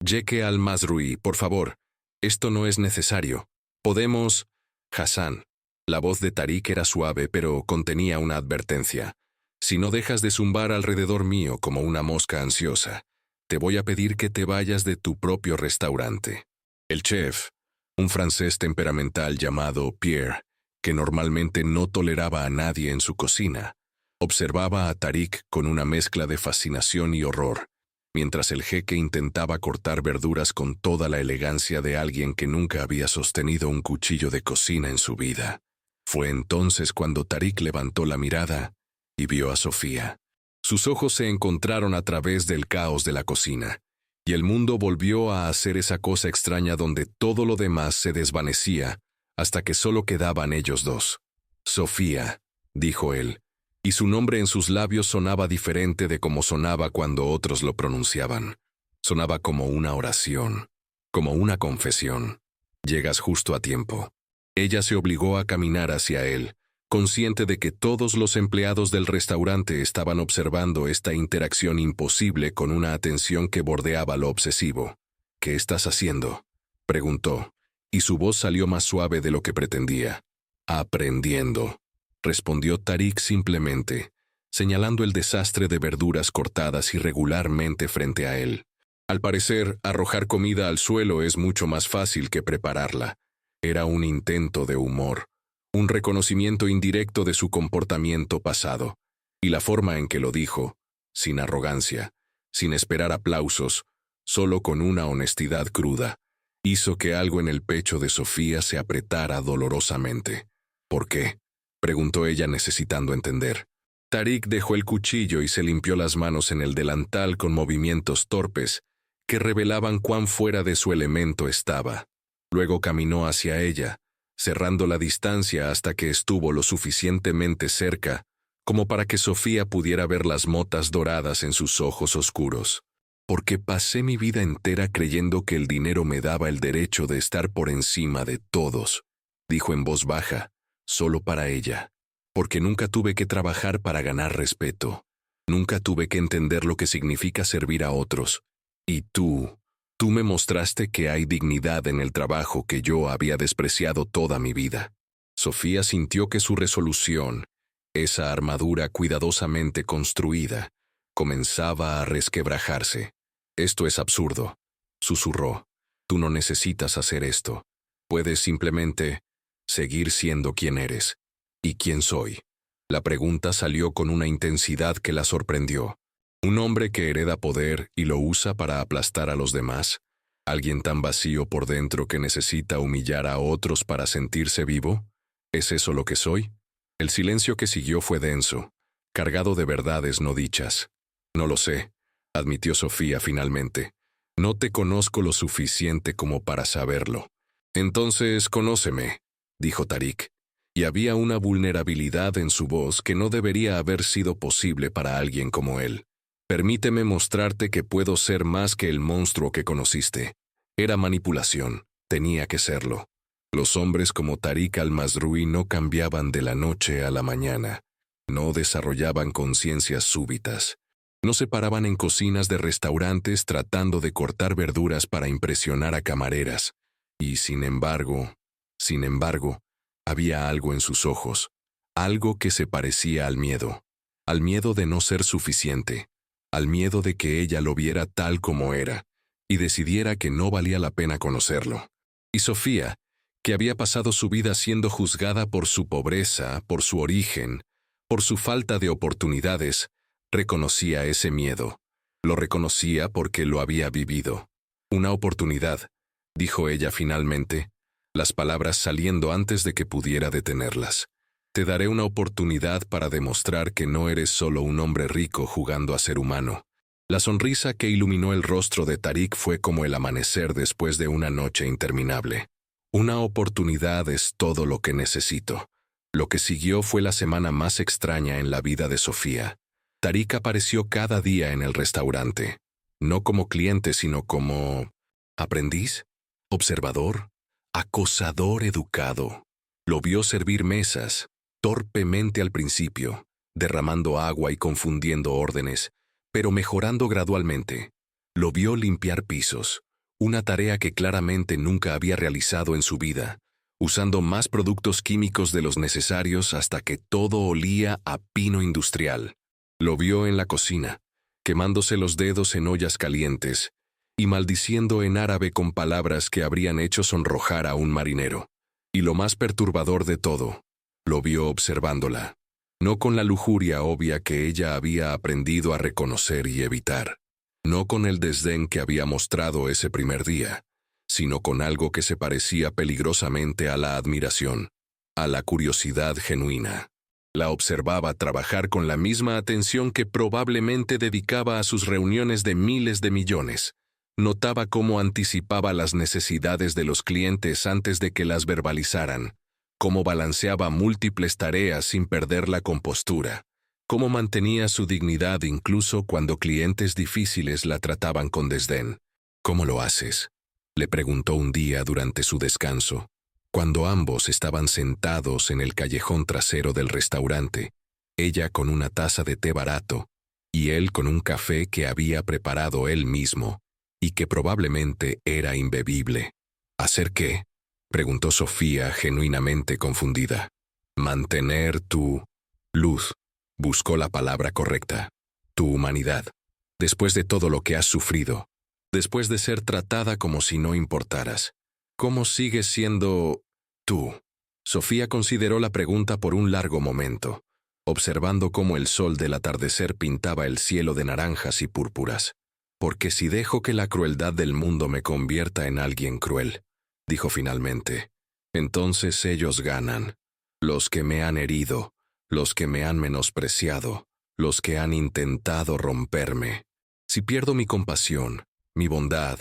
Jeque al-Masrui, por favor, esto no es necesario. Podemos... Hassan. La voz de Tariq era suave, pero contenía una advertencia. Si no dejas de zumbar alrededor mío como una mosca ansiosa, te voy a pedir que te vayas de tu propio restaurante. El chef, un francés temperamental llamado Pierre, que normalmente no toleraba a nadie en su cocina, observaba a Tariq con una mezcla de fascinación y horror, mientras el jeque intentaba cortar verduras con toda la elegancia de alguien que nunca había sostenido un cuchillo de cocina en su vida. Fue entonces cuando Tariq levantó la mirada y vio a Sofía. Sus ojos se encontraron a través del caos de la cocina, y el mundo volvió a hacer esa cosa extraña donde todo lo demás se desvanecía, hasta que solo quedaban ellos dos. Sofía, dijo él, y su nombre en sus labios sonaba diferente de como sonaba cuando otros lo pronunciaban. Sonaba como una oración, como una confesión. Llegas justo a tiempo. Ella se obligó a caminar hacia él, consciente de que todos los empleados del restaurante estaban observando esta interacción imposible con una atención que bordeaba lo obsesivo. ¿Qué estás haciendo?, preguntó, y su voz salió más suave de lo que pretendía. Aprendiendo, respondió Tariq simplemente, señalando el desastre de verduras cortadas irregularmente frente a él. Al parecer, arrojar comida al suelo es mucho más fácil que prepararla. Era un intento de humor, un reconocimiento indirecto de su comportamiento pasado, y la forma en que lo dijo, sin arrogancia, sin esperar aplausos, solo con una honestidad cruda, hizo que algo en el pecho de Sofía se apretara dolorosamente. ¿Por qué?, preguntó ella necesitando entender. Tariq dejó el cuchillo y se limpió las manos en el delantal con movimientos torpes que revelaban cuán fuera de su elemento estaba. Luego caminó hacia ella, cerrando la distancia hasta que estuvo lo suficientemente cerca como para que Sofía pudiera ver las motas doradas en sus ojos oscuros. Porque pasé mi vida entera creyendo que el dinero me daba el derecho de estar por encima de todos, dijo en voz baja, solo para ella. Porque nunca tuve que trabajar para ganar respeto. Nunca tuve que entender lo que significa servir a otros. Y tú me mostraste que hay dignidad en el trabajo que yo había despreciado toda mi vida. Sofía sintió que su resolución, esa armadura cuidadosamente construida, comenzaba a resquebrajarse. Esto es absurdo, susurró. Tú no necesitas hacer esto. Puedes simplemente seguir siendo quien eres. ¿Y quién soy? La pregunta salió con una intensidad que la sorprendió. ¿Un hombre que hereda poder y lo usa para aplastar a los demás? ¿Alguien tan vacío por dentro que necesita humillar a otros para sentirse vivo? ¿Es eso lo que soy? El silencio que siguió fue denso, cargado de verdades no dichas. No lo sé, admitió Sofía finalmente. No te conozco lo suficiente como para saberlo. Entonces, conóceme, dijo Tariq. Y había una vulnerabilidad en su voz que no debería haber sido posible para alguien como él. Permíteme mostrarte que puedo ser más que el monstruo que conociste. Era manipulación, tenía que serlo. Los hombres como Tariq al-Masrui no cambiaban de la noche a la mañana. No desarrollaban conciencias súbitas. No se paraban en cocinas de restaurantes tratando de cortar verduras para impresionar a camareras. Y sin embargo, había algo en sus ojos, algo que se parecía al miedo de no ser suficiente, al miedo de que ella lo viera tal como era, y decidiera que no valía la pena conocerlo. Y Sofía, que había pasado su vida siendo juzgada por su pobreza, por su origen, por su falta de oportunidades, reconocía ese miedo. Lo reconocía porque lo había vivido. Una oportunidad, dijo ella finalmente, las palabras saliendo antes de que pudiera detenerlas. Te daré una oportunidad para demostrar que no eres solo un hombre rico jugando a ser humano. La sonrisa que iluminó el rostro de Tarik fue como el amanecer después de una noche interminable. Una oportunidad es todo lo que necesito. Lo que siguió fue la semana más extraña en la vida de Sofía. Tarik apareció cada día en el restaurante, no como cliente sino como aprendiz, observador, acosador educado. Lo vio servir mesas, torpemente al principio, derramando agua y confundiendo órdenes, pero mejorando gradualmente. Lo vio limpiar pisos, una tarea que claramente nunca había realizado en su vida, usando más productos químicos de los necesarios hasta que todo olía a pino industrial. Lo vio en la cocina, quemándose los dedos en ollas calientes y maldiciendo en árabe con palabras que habrían hecho sonrojar a un marinero. Y lo más perturbador de todo, lo vio observándola, no con la lujuria obvia que ella había aprendido a reconocer y evitar, no con el desdén que había mostrado ese primer día, sino con algo que se parecía peligrosamente a la admiración, a la curiosidad genuina. La observaba trabajar con la misma atención que probablemente dedicaba a sus reuniones de miles de millones. Notaba cómo anticipaba las necesidades de los clientes antes de que las verbalizaran, cómo balanceaba múltiples tareas sin perder la compostura, cómo mantenía su dignidad incluso cuando clientes difíciles la trataban con desdén. ¿Cómo lo haces?, le preguntó un día durante su descanso, cuando ambos estaban sentados en el callejón trasero del restaurante, ella con una taza de té barato y él con un café que había preparado él mismo y que probablemente era imbebible. ¿Hacer qué?, preguntó Sofía genuinamente confundida. Mantener tu luz. Buscó la palabra correcta. Tu humanidad. Después de todo lo que has sufrido, después de ser tratada como si no importaras, ¿cómo sigues siendo tú? Sofía consideró la pregunta por un largo momento, observando cómo el sol del atardecer pintaba el cielo de naranjas y púrpuras. Porque si dejo que la crueldad del mundo me convierta en alguien cruel, dijo finalmente, entonces ellos ganan. Los que me han herido, los que me han menospreciado, los que han intentado romperme. Si pierdo mi compasión, mi bondad,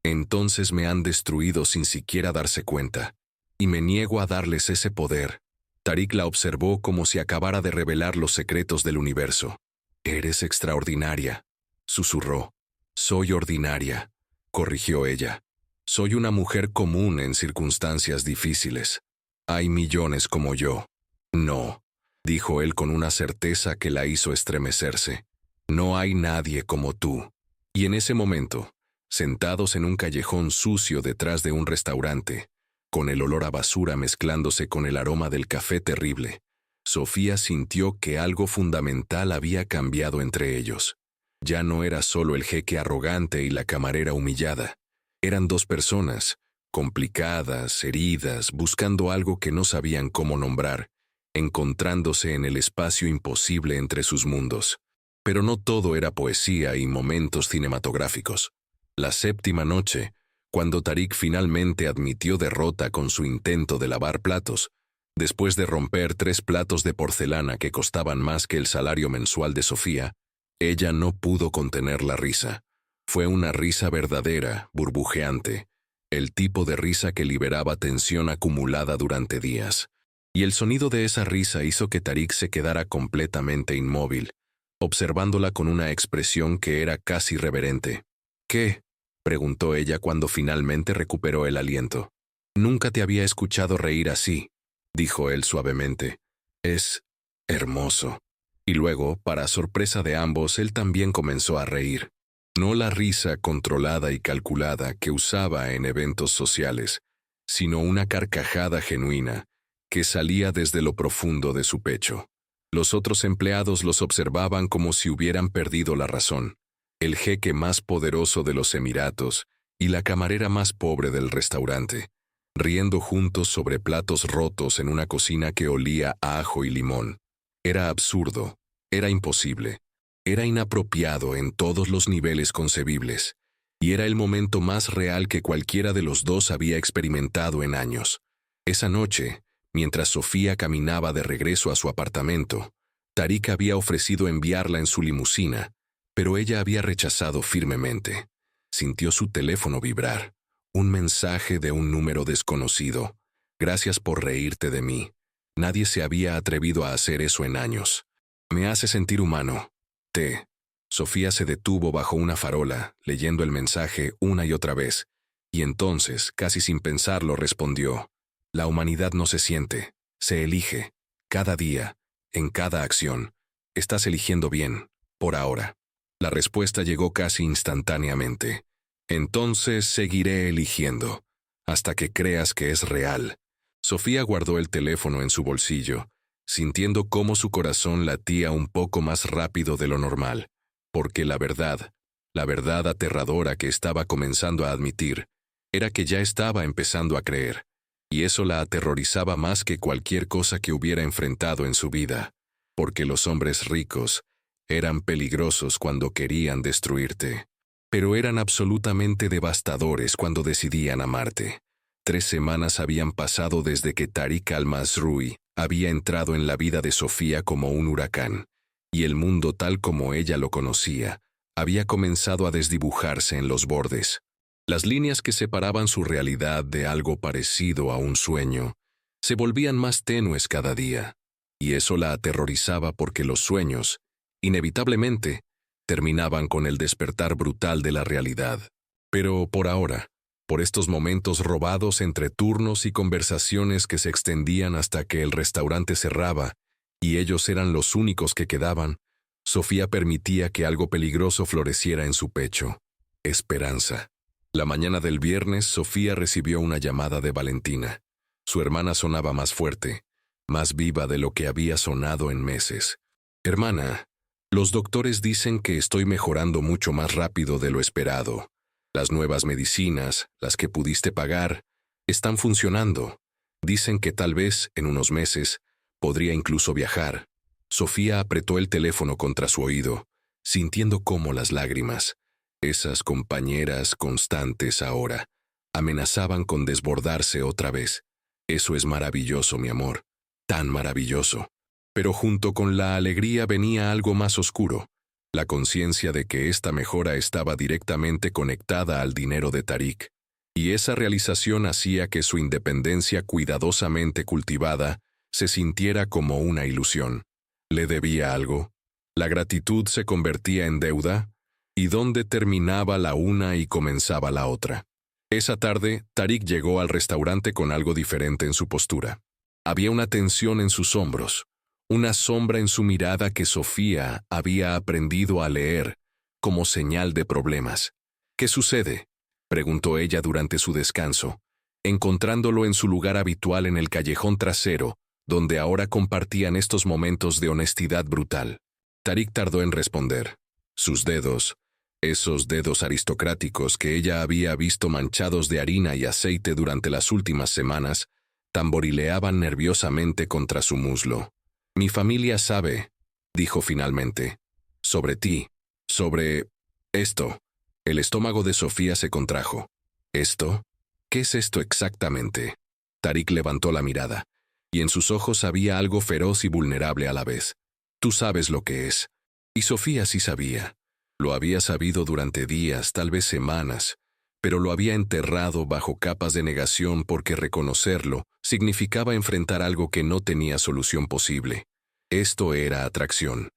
entonces me han destruido sin siquiera darse cuenta, y me niego a darles ese poder. Tarik la observó como si acabara de revelar los secretos del universo. Eres extraordinaria, susurró. Soy ordinaria, corrigió ella. Soy una mujer común en circunstancias difíciles. Hay millones como yo. No, dijo él con una certeza que la hizo estremecerse. No hay nadie como tú. Y en ese momento, sentados en un callejón sucio detrás de un restaurante, con el olor a basura mezclándose con el aroma del café terrible, Sofía sintió que algo fundamental había cambiado entre ellos. Ya no era solo el jeque arrogante y la camarera humillada. Eran dos personas, complicadas, heridas, buscando algo que no sabían cómo nombrar, encontrándose en el espacio imposible entre sus mundos. Pero no todo era poesía y momentos cinematográficos. La séptima noche, cuando Tarik finalmente admitió derrota con su intento de lavar platos, después de romper 3 platos de porcelana que costaban más que el salario mensual de Sofía, ella no pudo contener la risa. Fue una risa verdadera, burbujeante, el tipo de risa que liberaba tensión acumulada durante días. Y el sonido de esa risa hizo que Tarik se quedara completamente inmóvil, observándola con una expresión que era casi reverente. ¿Qué?, preguntó ella cuando finalmente recuperó el aliento. Nunca te había escuchado reír así, dijo él suavemente. Es hermoso. Y luego, para sorpresa de ambos, él también comenzó a reír. No la risa controlada y calculada que usaba en eventos sociales, sino una carcajada genuina que salía desde lo profundo de su pecho. Los otros empleados los observaban como si hubieran perdido la razón. El jeque más poderoso de los Emiratos y la camarera más pobre del restaurante, riendo juntos sobre platos rotos en una cocina que olía a ajo y limón. Era absurdo, era imposible, era inapropiado en todos los niveles concebibles, y era el momento más real que cualquiera de los dos había experimentado en años. Esa noche, mientras Sofía caminaba de regreso a su apartamento, Tarik había ofrecido enviarla en su limusina, pero ella había rechazado firmemente. Sintió su teléfono vibrar. Un mensaje de un número desconocido. Gracias por reírte de mí. Nadie se había atrevido a hacer eso en años. Me hace sentir humano. T. Sofía se detuvo bajo una farola, leyendo el mensaje una y otra vez, y entonces, casi sin pensarlo, respondió: la humanidad no se siente, se elige. Cada día, en cada acción. Estás eligiendo bien, por ahora. La respuesta llegó casi instantáneamente. Entonces seguiré eligiendo, hasta que creas que es real. Sofía guardó el teléfono en su bolsillo, sintiendo cómo su corazón latía un poco más rápido de lo normal, porque la verdad aterradora que estaba comenzando a admitir, era que ya estaba empezando a creer, y eso la aterrorizaba más que cualquier cosa que hubiera enfrentado en su vida, porque los hombres ricos eran peligrosos cuando querían destruirte, pero eran absolutamente devastadores cuando decidían amarte. 3 semanas habían pasado desde que Tarik al-Masrui había entrado en la vida de Sofía como un huracán, y el mundo tal como ella lo conocía había comenzado a desdibujarse en los bordes. Las líneas que separaban su realidad de algo parecido a un sueño se volvían más tenues cada día, y eso la aterrorizaba porque los sueños, inevitablemente, terminaban con el despertar brutal de la realidad. Pero por ahora, por estos momentos robados entre turnos y conversaciones que se extendían hasta que el restaurante cerraba, y ellos eran los únicos que quedaban, Sofía permitía que algo peligroso floreciera en su pecho: esperanza. La mañana del viernes, Sofía recibió una llamada de Valentina. Su hermana sonaba más fuerte, más viva de lo que había sonado en meses. Hermana, los doctores dicen que estoy mejorando mucho más rápido de lo esperado. Las nuevas medicinas, las que pudiste pagar, están funcionando. Dicen que tal vez, en unos meses, podría incluso viajar. Sofía apretó el teléfono contra su oído, sintiendo cómo las lágrimas, esas compañeras constantes ahora, amenazaban con desbordarse otra vez. Eso es maravilloso, mi amor, tan maravilloso. Pero junto con la alegría venía algo más oscuro, la conciencia de que esta mejora estaba directamente conectada al dinero de Tarik, y esa realización hacía que su independencia cuidadosamente cultivada se sintiera como una ilusión. ¿Le debía algo? ¿La gratitud se convertía en deuda? ¿Y dónde terminaba la una y comenzaba la otra? Esa tarde, Tarik llegó al restaurante con algo diferente en su postura. Había una tensión en sus hombros, una sombra en su mirada que Sofía había aprendido a leer como señal de problemas. ¿Qué sucede?, preguntó ella durante su descanso, encontrándolo en su lugar habitual en el callejón trasero, donde ahora compartían estos momentos de honestidad brutal. Tarik tardó en responder. Sus dedos, esos dedos aristocráticos que ella había visto manchados de harina y aceite durante las últimas semanas, tamborileaban nerviosamente contra su muslo. Mi familia sabe, dijo finalmente, sobre ti, sobre esto. El estómago de Sofía se contrajo. ¿Esto? ¿Qué es esto exactamente? Tarik levantó la mirada, y en sus ojos había algo feroz y vulnerable a la vez. Tú sabes lo que es. Y Sofía sí sabía. Lo había sabido durante días, tal vez semanas, pero lo había enterrado bajo capas de negación porque reconocerlo significaba enfrentar algo que no tenía solución posible. Esto era atracción.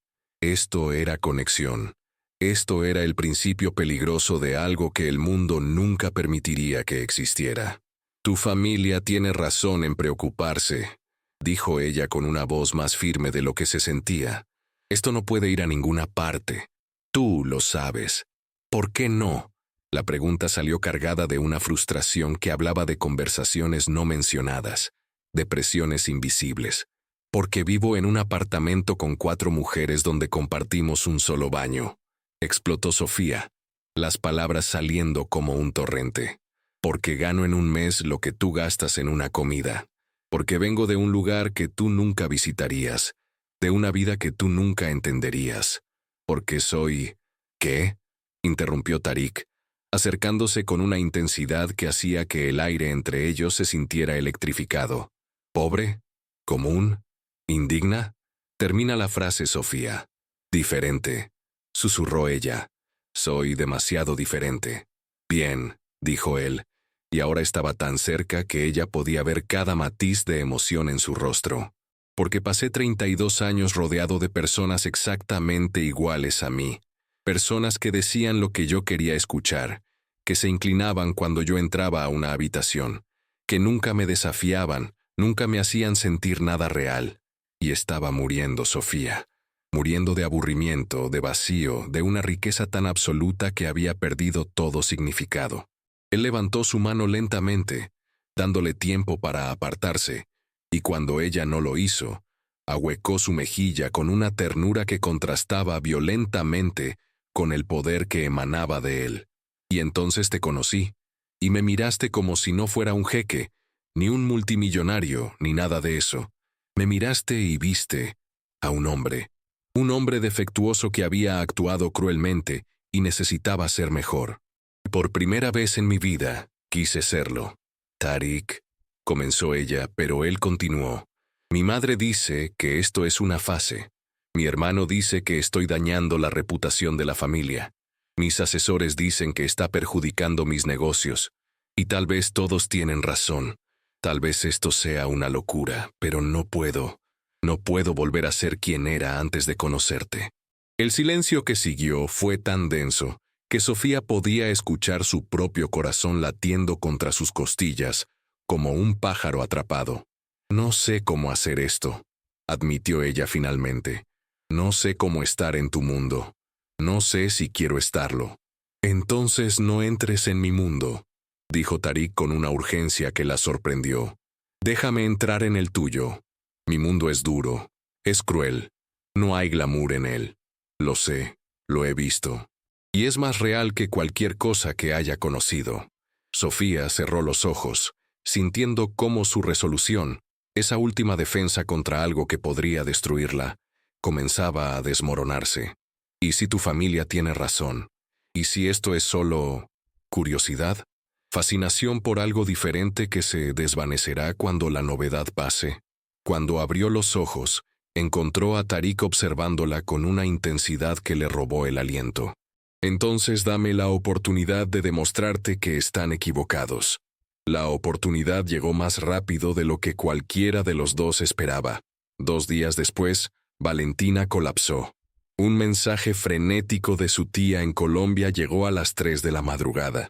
Esto era conexión. Esto era el principio peligroso de algo que el mundo nunca permitiría que existiera. Tu familia tiene razón en preocuparse, dijo ella con una voz más firme de lo que se sentía. Esto no puede ir a ninguna parte. Tú lo sabes. ¿Por qué no? La pregunta salió cargada de una frustración que hablaba de conversaciones no mencionadas, de presiones invisibles. Porque vivo en un apartamento con 4 mujeres donde compartimos un solo baño. Explotó Sofía, las palabras saliendo como un torrente. Porque gano en un mes lo que tú gastas en una comida. Porque vengo de un lugar que tú nunca visitarías, de una vida que tú nunca entenderías. Porque soy... ¿Qué? Interrumpió Tarik, acercándose con una intensidad que hacía que el aire entre ellos se sintiera electrificado. ¿Pobre? ¿Común? ¿Indigna? Termina la frase, Sofía. Diferente, susurró ella. Soy demasiado diferente. Bien, dijo él, y ahora estaba tan cerca que ella podía ver cada matiz de emoción en su rostro. Porque pasé 32 años rodeado de personas exactamente iguales a mí. Personas que decían lo que yo quería escuchar, que se inclinaban cuando yo entraba a una habitación, que nunca me desafiaban, nunca me hacían sentir nada real. Y estaba muriendo, Sofía. Muriendo de aburrimiento, de vacío, de una riqueza tan absoluta que había perdido todo significado. Él levantó su mano lentamente, dándole tiempo para apartarse, y cuando ella no lo hizo, ahuecó su mejilla con una ternura que contrastaba violentamente con el poder que emanaba de él. Y entonces te conocí, y me miraste como si no fuera un jeque, ni un multimillonario, ni nada de eso. Me miraste y viste a un hombre defectuoso que había actuado cruelmente y necesitaba ser mejor. Por primera vez en mi vida, quise serlo. Tarik, comenzó ella, pero él continuó. Mi madre dice que esto es una fase. Mi hermano dice que estoy dañando la reputación de la familia. Mis asesores dicen que está perjudicando mis negocios. Y tal vez todos tienen razón. Tal vez esto sea una locura, pero no puedo. No puedo volver a ser quien era antes de conocerte. El silencio que siguió fue tan denso que Sofía podía escuchar su propio corazón latiendo contra sus costillas, como un pájaro atrapado. No sé cómo hacer esto, admitió ella finalmente. No sé cómo estar en tu mundo. No sé si quiero estarlo. Entonces no entres en mi mundo, dijo Tarik con una urgencia que la sorprendió. Déjame entrar en el tuyo. Mi mundo es duro, es cruel. No hay glamour en él. Lo sé, lo he visto. Y es más real que cualquier cosa que haya conocido. Sofía cerró los ojos, sintiendo cómo su resolución, esa última defensa contra algo que podría destruirla, comenzaba a desmoronarse. ¿Y si tu familia tiene razón? ¿Y si esto es solo curiosidad? ¿Fascinación por algo diferente que se desvanecerá cuando la novedad pase? Cuando abrió los ojos, encontró a Tarik observándola con una intensidad que le robó el aliento. Entonces dame la oportunidad de demostrarte que están equivocados. La oportunidad llegó más rápido de lo que cualquiera de los dos esperaba. 2 días después, Valentina colapsó. Un mensaje frenético de su tía en Colombia llegó a las 3 de la madrugada.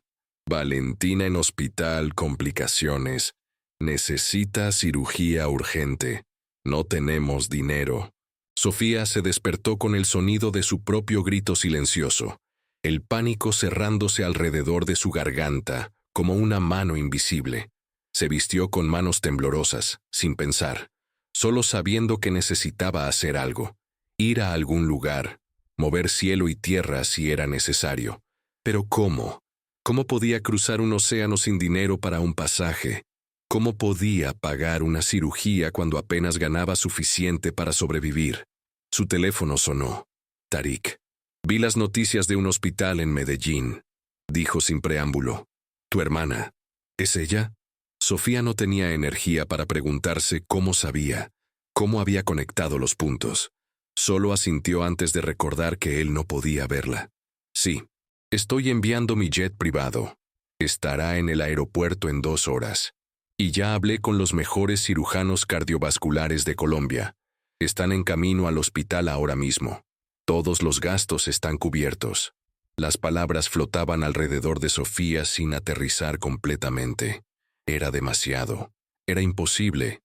Valentina en hospital, complicaciones. Necesita cirugía urgente. No tenemos dinero. Sofía se despertó con el sonido de su propio grito silencioso, el pánico cerrándose alrededor de su garganta, como una mano invisible. Se vistió con manos temblorosas, sin pensar, solo sabiendo que necesitaba hacer algo, ir a algún lugar, mover cielo y tierra si era necesario. Pero ¿cómo? ¿Cómo podía cruzar un océano sin dinero para un pasaje? ¿Cómo podía pagar una cirugía cuando apenas ganaba suficiente para sobrevivir? Su teléfono sonó. Tarik. Vi las noticias de un hospital en Medellín, dijo sin preámbulo. ¿Tu hermana? ¿Es ella? Sofía no tenía energía para preguntarse cómo sabía, cómo había conectado los puntos. Solo asintió antes de recordar que él no podía verla. Sí, estoy enviando mi jet privado. Estará en el aeropuerto en 2 horas. Y ya hablé con los mejores cirujanos cardiovasculares de Colombia. Están en camino al hospital ahora mismo. Todos los gastos están cubiertos. Las palabras flotaban alrededor de Sofía sin aterrizar completamente. Era demasiado. Era imposible.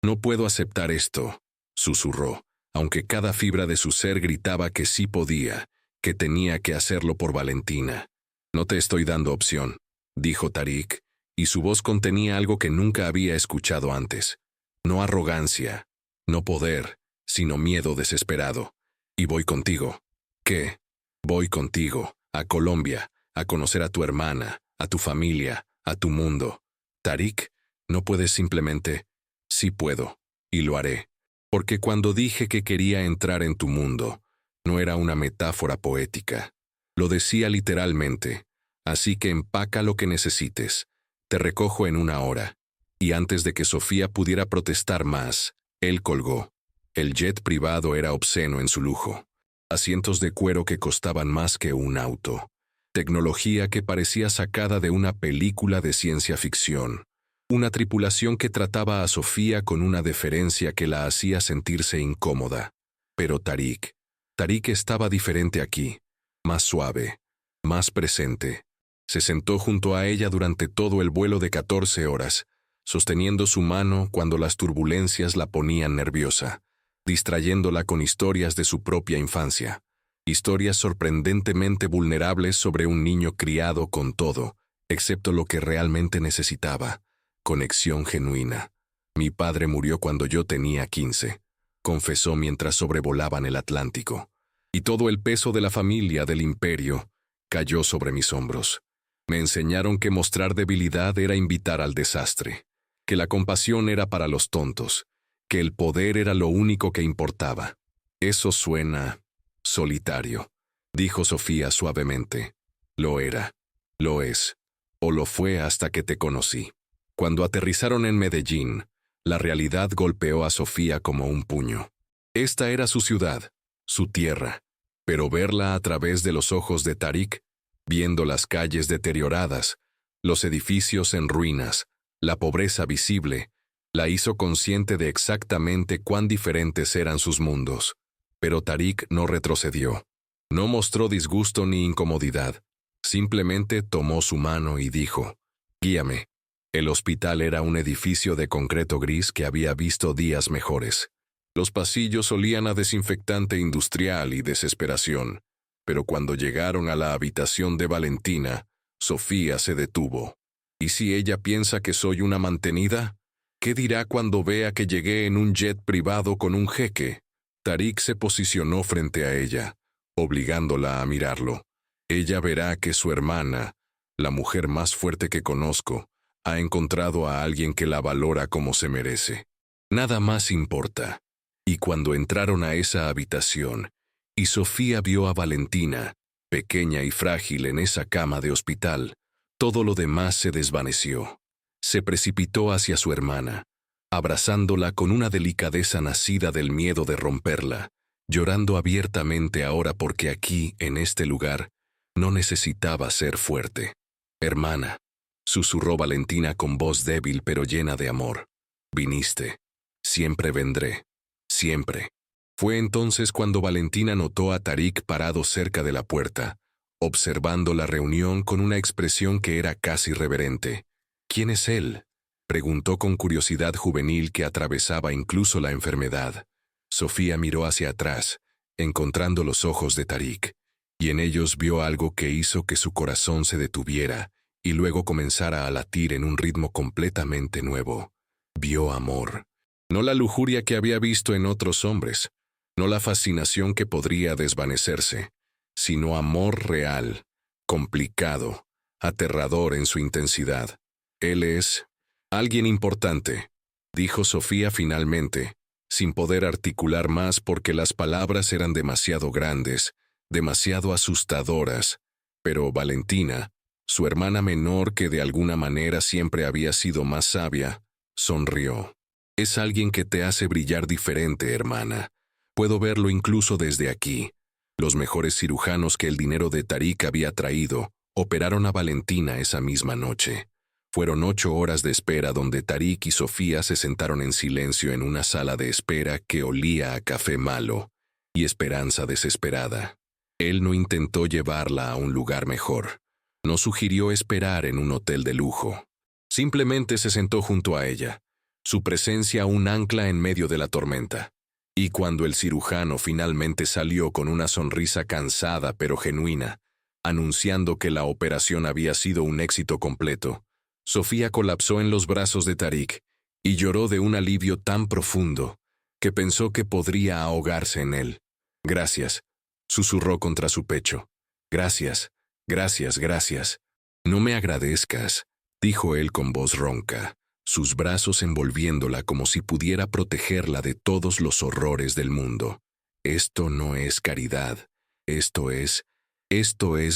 No puedo aceptar esto, susurró, aunque cada fibra de su ser gritaba que sí podía, que tenía que hacerlo por Valentina. «No te estoy dando opción», dijo Tarik, y su voz contenía algo que nunca había escuchado antes. No arrogancia, no poder, sino miedo desesperado. «Y voy contigo». «¿Qué?» «Voy contigo, a Colombia, a conocer a tu hermana, a tu familia, a tu mundo». «Tarik, no puedes simplemente...». «Sí puedo, y lo haré. Porque cuando dije que quería entrar en tu mundo, no era una metáfora poética. Lo decía literalmente. Así que empaca lo que necesites. Te recojo en 1 hora». Y antes de que Sofía pudiera protestar más, él colgó. El jet privado era obsceno en su lujo. Asientos de cuero que costaban más que un auto. Tecnología que parecía sacada de una película de ciencia ficción. Una tripulación que trataba a Sofía con una deferencia que la hacía sentirse incómoda. Pero Tarik estaba diferente aquí, más suave, más presente. Se sentó junto a ella durante todo el vuelo de 14 horas, sosteniendo su mano cuando las turbulencias la ponían nerviosa, distrayéndola con historias de su propia infancia, historias sorprendentemente vulnerables sobre un niño criado con todo, excepto lo que realmente necesitaba. Conexión genuina. «Mi padre murió cuando yo tenía 15», confesó mientras sobrevolaban el Atlántico. Y todo el peso de la familia del imperio cayó sobre mis hombros. Me enseñaron que mostrar debilidad era invitar al desastre, que la compasión era para los tontos, que el poder era lo único que importaba. «Eso suena solitario», dijo Sofía suavemente. «Lo era, lo es, o lo fue hasta que te conocí». Cuando aterrizaron en Medellín, la realidad golpeó a Sofía como un puño. Esta era su ciudad, su tierra, pero verla a través de los ojos de Tarik, viendo las calles deterioradas, los edificios en ruinas, la pobreza visible, la hizo consciente de exactamente cuán diferentes eran sus mundos. Pero Tarik no retrocedió. No mostró disgusto ni incomodidad. Simplemente tomó su mano y dijo: «Guíame». El hospital era un edificio de concreto gris que había visto días mejores. Los pasillos olían a desinfectante industrial y desesperación, pero cuando llegaron a la habitación de Valentina, Sofía se detuvo. ¿Y si ella piensa que soy una mantenida? ¿Qué dirá cuando vea que llegué en un jet privado con un jeque? Tarik se posicionó frente a ella, obligándola a mirarlo. Ella verá que su hermana, la mujer más fuerte que conozco, ha encontrado a alguien que la valora como se merece. Nada más importa. Y cuando entraron a esa habitación, y Sofía vio a Valentina, pequeña y frágil en esa cama de hospital, todo lo demás se desvaneció. Se precipitó hacia su hermana, abrazándola con una delicadeza nacida del miedo de romperla, llorando abiertamente ahora porque aquí, en este lugar, no necesitaba ser fuerte. «Hermana», susurró Valentina con voz débil pero llena de amor. «Viniste. Siempre vendré. Siempre». Fue entonces cuando Valentina notó a Tarik parado cerca de la puerta, observando la reunión con una expresión que era casi reverente. «¿Quién es él?», preguntó con curiosidad juvenil que atravesaba incluso la enfermedad. Sofía miró hacia atrás, encontrando los ojos de Tarik, y en ellos vio algo que hizo que su corazón se detuviera y luego comenzara a latir en un ritmo completamente nuevo. Vio amor. No la lujuria que había visto en otros hombres, no la fascinación que podría desvanecerse, sino amor real, complicado, aterrador en su intensidad. «Él es alguien importante», dijo Sofía finalmente, sin poder articular más porque las palabras eran demasiado grandes, demasiado asustadoras, pero Valentina, su hermana menor que de alguna manera siempre había sido más sabia, sonrió. «Es alguien que te hace brillar diferente, hermana. Puedo verlo incluso desde aquí». Los mejores cirujanos que el dinero de Tarik había traído operaron a Valentina esa misma noche. Fueron 8 horas de espera donde Tarik y Sofía se sentaron en silencio en una sala de espera que olía a café malo y esperanza desesperada. Él no intentó llevarla a un lugar mejor. No sugirió esperar en un hotel de lujo. Simplemente se sentó junto a ella, su presencia un ancla en medio de la tormenta. Y cuando el cirujano finalmente salió con una sonrisa cansada pero genuina, anunciando que la operación había sido un éxito completo, Sofía colapsó en los brazos de Tarik y lloró de un alivio tan profundo que pensó que podría ahogarse en él. «Gracias», susurró contra su pecho. «Gracias, gracias, gracias». «No me agradezcas», dijo él con voz ronca, sus brazos envolviéndola como si pudiera protegerla de todos los horrores del mundo. «Esto no es caridad. Esto es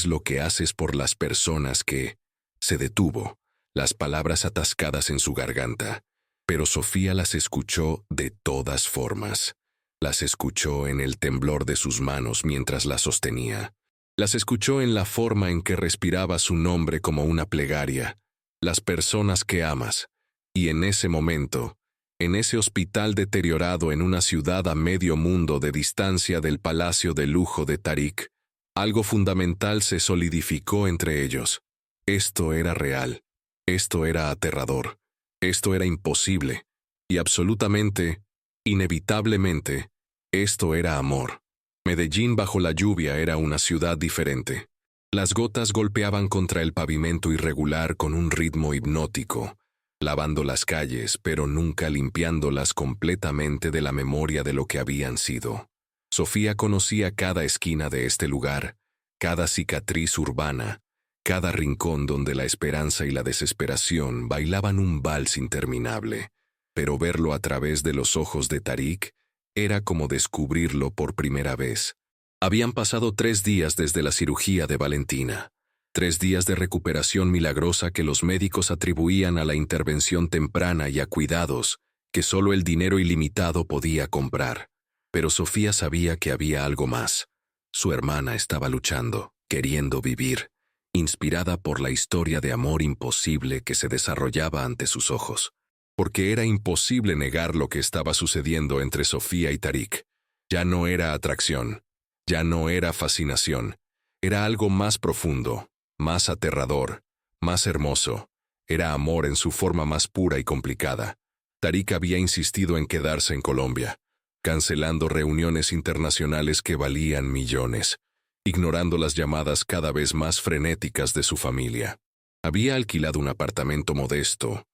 lo que haces por las personas que...» Se detuvo, las palabras atascadas en su garganta, pero Sofía las escuchó de todas formas. Las escuchó en el temblor de sus manos mientras las sostenía. Las escuchó en la forma en que respiraba su nombre como una plegaria. Las personas que amas. Y en ese momento, en ese hospital deteriorado en una ciudad a medio mundo de distancia del palacio de lujo de Tarik, algo fundamental se solidificó entre ellos. Esto era real. Esto era aterrador. Esto era imposible. Y absolutamente, inevitablemente, esto era amor. Medellín bajo la lluvia era una ciudad diferente. Las gotas golpeaban contra el pavimento irregular con un ritmo hipnótico, lavando las calles, pero nunca limpiándolas completamente de la memoria de lo que habían sido. Sofía conocía cada esquina de este lugar, cada cicatriz urbana, cada rincón donde la esperanza y la desesperación bailaban un vals interminable, pero verlo a través de los ojos de Tarik era como descubrirlo por primera vez. Habían pasado 3 días desde la cirugía de Valentina, 3 días de recuperación milagrosa que los médicos atribuían a la intervención temprana y a cuidados que solo el dinero ilimitado podía comprar. Pero Sofía sabía que había algo más. Su hermana estaba luchando, queriendo vivir, inspirada por la historia de amor imposible que se desarrollaba ante sus ojos. Porque era imposible negar lo que estaba sucediendo entre Sofía y Tarik. Ya no era atracción, ya no era fascinación, era algo más profundo, más aterrador, más hermoso. Era amor en su forma más pura y complicada. Tarik había insistido en quedarse en Colombia, cancelando reuniones internacionales que valían millones, ignorando las llamadas cada vez más frenéticas de su familia. Había alquilado un apartamento modesto,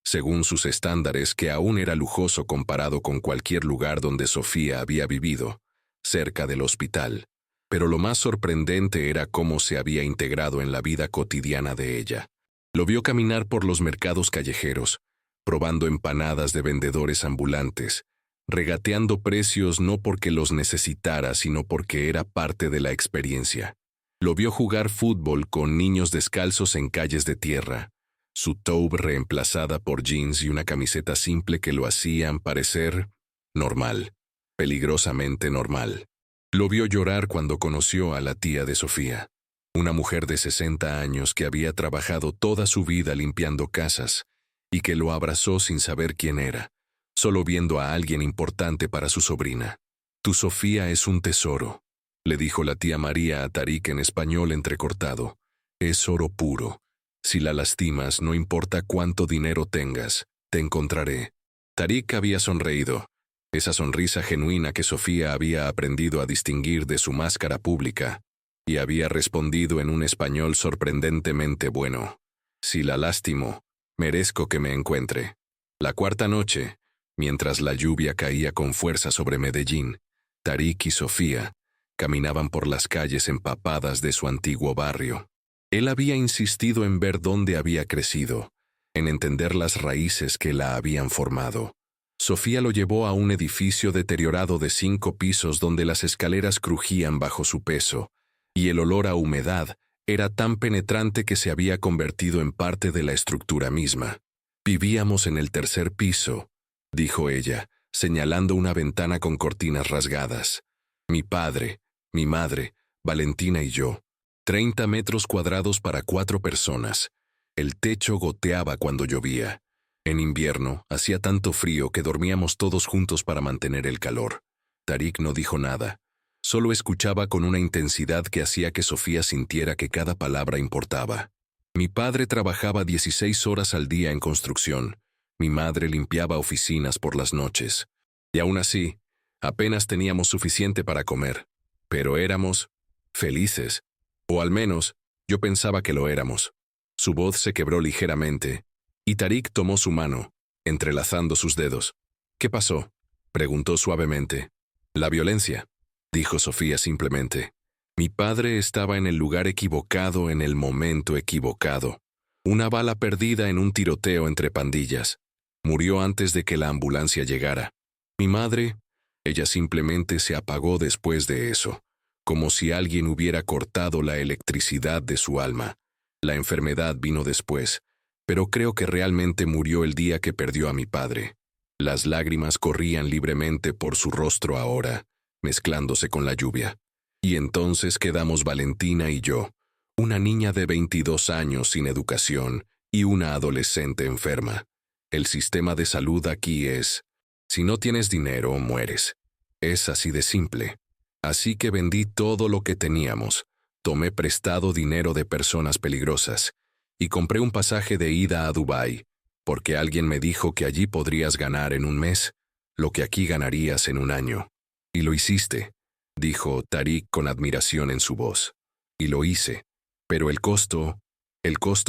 según sus estándares, que aún era lujoso comparado con cualquier lugar donde Sofía había vivido, cerca del hospital. Pero lo más sorprendente era cómo se había integrado en la vida cotidiana de ella. Lo vio caminar por los mercados callejeros, probando empanadas de vendedores ambulantes, regateando precios no porque los necesitara, sino porque era parte de la experiencia. Lo vio jugar fútbol con niños descalzos en calles de tierra, su toube reemplazada por jeans y una camiseta simple que lo hacían parecer normal, peligrosamente normal. Lo vio llorar cuando conoció a la tía de Sofía, una mujer de 60 años que había trabajado toda su vida limpiando casas y que lo abrazó sin saber quién era, solo viendo a alguien importante para su sobrina. «Tu Sofía es un tesoro», le dijo la tía María a Tarik en español entrecortado. «Es oro puro. Si la lastimas, no importa cuánto dinero tengas, te encontraré». Tarik había sonreído, esa sonrisa genuina que Sofía había aprendido a distinguir de su máscara pública, y había respondido en un español sorprendentemente bueno. «Si la lastimo, merezco que me encuentre». La cuarta noche, mientras la lluvia caía con fuerza sobre Medellín, Tarik y Sofía caminaban por las calles empapadas de su antiguo barrio. Él había insistido en ver dónde había crecido, en entender las raíces que la habían formado. Sofía lo llevó a un edificio deteriorado de 5 pisos donde las escaleras crujían bajo su peso, y el olor a humedad era tan penetrante que se había convertido en parte de la estructura misma. «Vivíamos en el 3er piso», dijo ella, señalando una ventana con cortinas rasgadas. «Mi padre, mi madre, Valentina y yo. 30 metros cuadrados para 4 personas. El techo goteaba cuando llovía. En invierno hacía tanto frío que dormíamos todos juntos para mantener el calor». Tarik no dijo nada. Solo escuchaba con una intensidad que hacía que Sofía sintiera que cada palabra importaba. «Mi padre trabajaba 16 horas al día en construcción. Mi madre limpiaba oficinas por las noches. Y aún así, apenas teníamos suficiente para comer. Pero éramos felices. O al menos, yo pensaba que lo éramos. Su voz se quebró ligeramente, y Tarik tomó su mano, entrelazando sus dedos. ¿Qué pasó?, preguntó suavemente. La violencia, dijo Sofía simplemente. Mi padre estaba en el lugar equivocado en el momento equivocado. Una bala perdida en un tiroteo entre pandillas. Murió antes de que la ambulancia llegara. Mi madre, ella simplemente se apagó después de eso, como si alguien hubiera cortado la electricidad de su alma. La enfermedad vino después, pero creo que realmente murió el día que perdió a mi padre. Las lágrimas corrían libremente por su rostro ahora, mezclándose con la lluvia. Y entonces quedamos Valentina y yo, una niña de 22 años sin educación y una adolescente enferma. El sistema de salud aquí es: si no tienes dinero, mueres. Es así de simple. Así que vendí todo lo que teníamos, tomé prestado dinero de personas peligrosas y compré un pasaje de ida a Dubái, porque alguien me dijo que allí podrías ganar en un mes lo que aquí ganarías en un año. Y lo hiciste, dijo Tarik con admiración en su voz. Y lo hice, pero el costo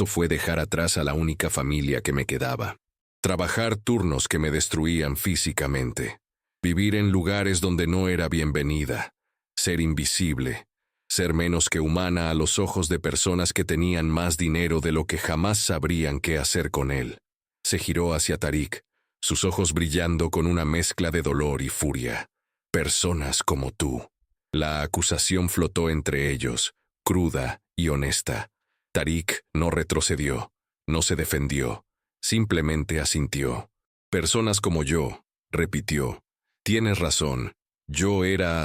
fue dejar atrás a la única familia que me quedaba. Trabajar turnos que me destruían físicamente. Vivir en lugares donde no era bienvenida. Ser invisible. Ser menos que humana a los ojos de personas que tenían más dinero de lo que jamás sabrían qué hacer con él. Se giró hacia Tarik, sus ojos brillando con una mezcla de dolor y furia. Personas como tú. La acusación flotó entre ellos, cruda y honesta. Tarik no retrocedió, no se defendió, simplemente asintió. Personas como yo, repitió. Tienes razón,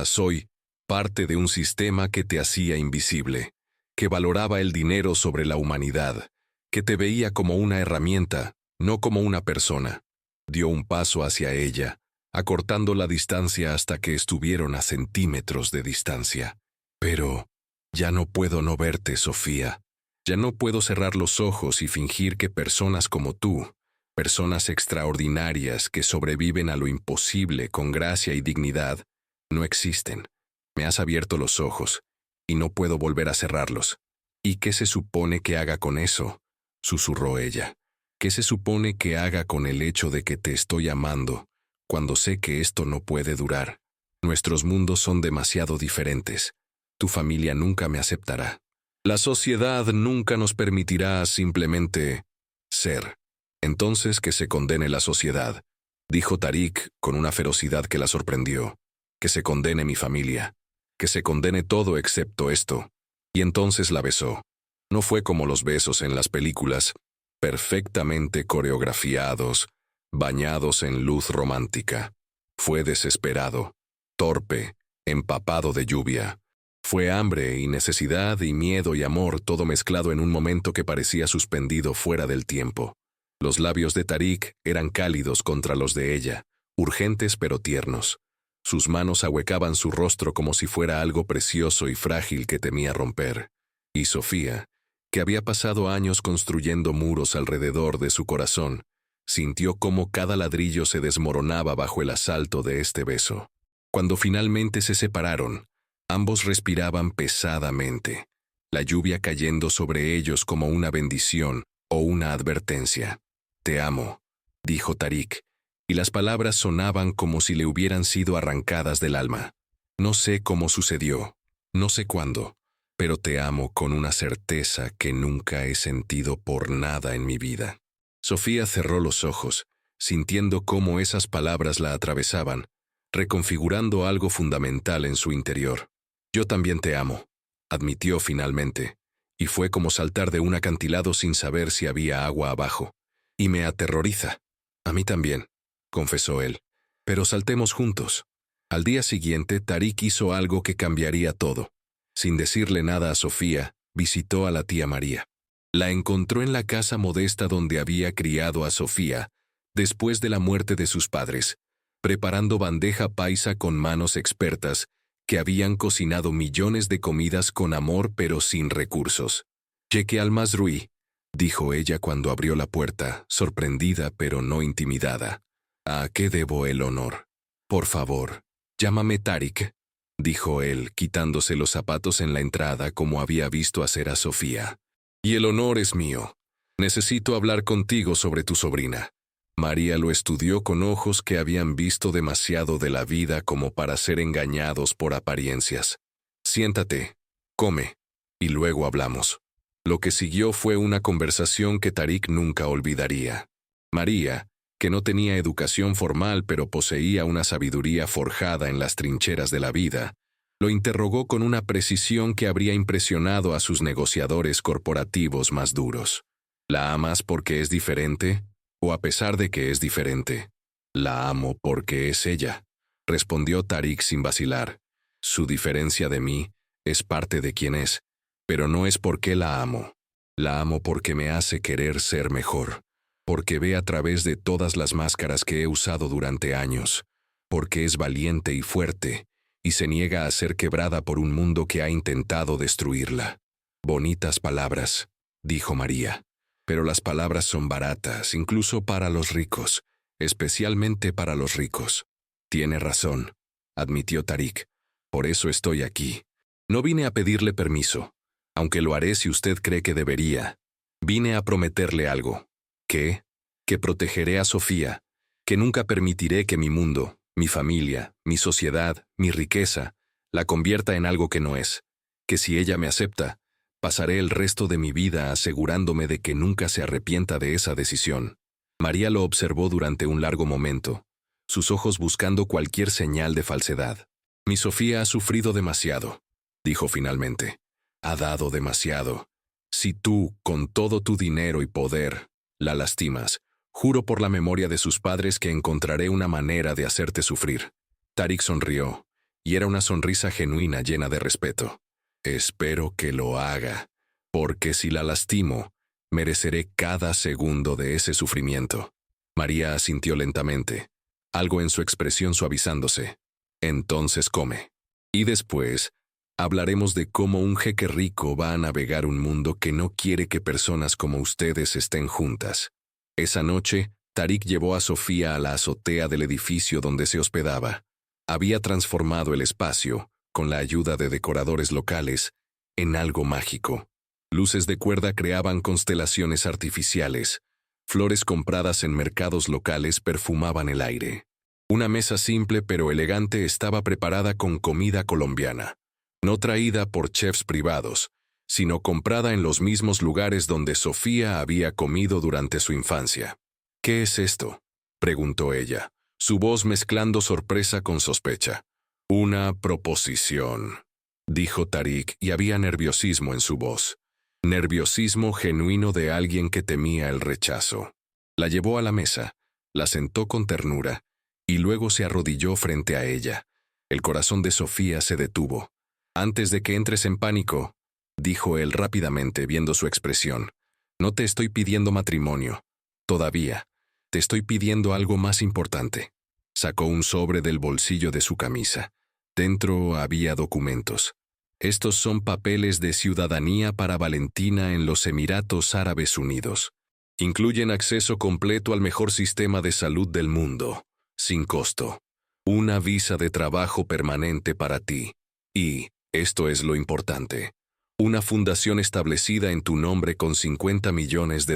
soy parte de un sistema que te hacía invisible, que valoraba el dinero sobre la humanidad, que te veía como una herramienta, no como una persona. Dio un paso hacia ella, acortando la distancia hasta que estuvieron a centímetros de distancia. Pero ya no puedo no verte, Sofía. Ya no puedo cerrar los ojos y fingir que personas como tú, personas extraordinarias que sobreviven a lo imposible con gracia y dignidad, no existen. Me has abierto los ojos, y no puedo volver a cerrarlos. ¿Y qué se supone que haga con eso?, susurró ella. ¿Qué se supone que haga con el hecho de que te estoy amando, cuando sé que esto no puede durar? Nuestros mundos son demasiado diferentes. Tu familia nunca me aceptará. La sociedad nunca nos permitirá simplemente ser. Entonces que se condene la sociedad, dijo Tarik con una ferocidad que la sorprendió. Que se condene mi familia. Que se condene todo excepto esto. Y entonces la besó. No fue como los besos en las películas, perfectamente coreografiados, bañados en luz romántica. Fue desesperado, torpe, empapado de lluvia. Fue hambre y necesidad y miedo y amor todo mezclado en un momento que parecía suspendido fuera del tiempo. Los labios de Tarik eran cálidos contra los de ella, urgentes pero tiernos. Sus manos ahuecaban su rostro como si fuera algo precioso y frágil que temía romper. Y Sofía, que había pasado años construyendo muros alrededor de su corazón, sintió cómo cada ladrillo se desmoronaba bajo el asalto de este beso. Cuando finalmente se separaron, ambos respiraban pesadamente, la lluvia cayendo sobre ellos como una bendición o una advertencia. «Te amo», dijo Tarik, y las palabras sonaban como si le hubieran sido arrancadas del alma. «No sé cómo sucedió, no sé cuándo, pero te amo con una certeza que nunca he sentido por nada en mi vida». Sofía cerró los ojos, sintiendo cómo esas palabras la atravesaban, reconfigurando algo fundamental en su interior. «Yo también te amo», admitió finalmente, y fue como saltar de un acantilado sin saber si había agua abajo. «Y me aterroriza». «A mí también», confesó él. «Pero saltemos juntos». Al día siguiente, Tarik hizo algo que cambiaría todo. Sin decirle nada a Sofía, visitó a la tía María. La encontró en la casa modesta donde había criado a Sofía, después de la muerte de sus padres, preparando bandeja paisa con manos expertas, que habían cocinado millones de comidas con amor pero sin recursos. «Cheque al Masrui», dijo ella cuando abrió la puerta, sorprendida pero no intimidada. «¿A qué debo el honor?» Por favor, llámame Tarik, dijo él, quitándose los zapatos en la entrada como había visto hacer a Sofía. Y el honor es mío. Necesito hablar contigo sobre tu sobrina. María lo estudió con ojos que habían visto demasiado de la vida como para ser engañados por apariencias. Siéntate, come, y luego hablamos. Lo que siguió fue una conversación que Tarik nunca olvidaría. María, que no tenía educación formal pero poseía una sabiduría forjada en las trincheras de la vida, lo interrogó con una precisión que habría impresionado a sus negociadores corporativos más duros. ¿La amas porque es diferente? ¿O a pesar de que es diferente? La amo porque es ella, respondió Tarik sin vacilar. Su diferencia de mí es parte de quien es, pero no es porque la amo. La amo porque me hace querer ser mejor, porque ve a través de todas las máscaras que he usado durante años, porque es valiente y fuerte, y se niega a ser quebrada por un mundo que ha intentado destruirla. Bonitas palabras, dijo María. Pero las palabras son baratas, incluso para los ricos, especialmente para los ricos. Tiene razón, admitió Tarik. Por eso estoy aquí. No vine a pedirle permiso, aunque lo haré si usted cree que debería. Vine a prometerle algo. ¿Qué? Que protegeré a Sofía, que nunca permitiré que mi mundo, mi familia, mi sociedad, mi riqueza, la convierta en algo que no es, que si ella me acepta, pasaré el resto de mi vida asegurándome de que nunca se arrepienta de esa decisión. María lo observó durante un largo momento, sus ojos buscando cualquier señal de falsedad. Mi Sofía ha sufrido demasiado, dijo finalmente. Ha dado demasiado. Si tú, con todo tu dinero y poder, la lastimas, juro por la memoria de sus padres que encontraré una manera de hacerte sufrir. Tarik sonrió, y era una sonrisa genuina llena de respeto. Espero que lo haga, porque si la lastimo, mereceré cada segundo de ese sufrimiento. María asintió lentamente, algo en su expresión suavizándose. Entonces come. Y después, hablaremos de cómo un jeque rico va a navegar un mundo que no quiere que personas como ustedes estén juntas. Esa noche, Tarik llevó a Sofía a la azotea del edificio donde se hospedaba. Había transformado el espacio, con la ayuda de decoradores locales, en algo mágico. Luces de cuerda creaban constelaciones artificiales. Flores compradas en mercados locales perfumaban el aire. Una mesa simple pero elegante estaba preparada con comida colombiana, no traída por chefs privados, sino comprada en los mismos lugares donde Sofía había comido durante su infancia. ¿Qué es esto?, preguntó ella, su voz mezclando sorpresa con sospecha. Una proposición, dijo Tarik, y había nerviosismo en su voz. Nerviosismo genuino de alguien que temía el rechazo. La llevó a la mesa, la sentó con ternura, y luego se arrodilló frente a ella. El corazón de Sofía se detuvo. Antes de que entres en pánico, dijo él rápidamente viendo su expresión, no te estoy pidiendo matrimonio. Todavía. Te estoy pidiendo algo más importante. Sacó un sobre del bolsillo de su camisa. Dentro había documentos. Estos son papeles de ciudadanía para Valentina en los Emiratos Árabes Unidos. Incluyen acceso completo al mejor sistema de salud del mundo, sin costo. Una visa de trabajo permanente para ti. Y, esto es lo importante, una fundación establecida en tu nombre con $50 millones.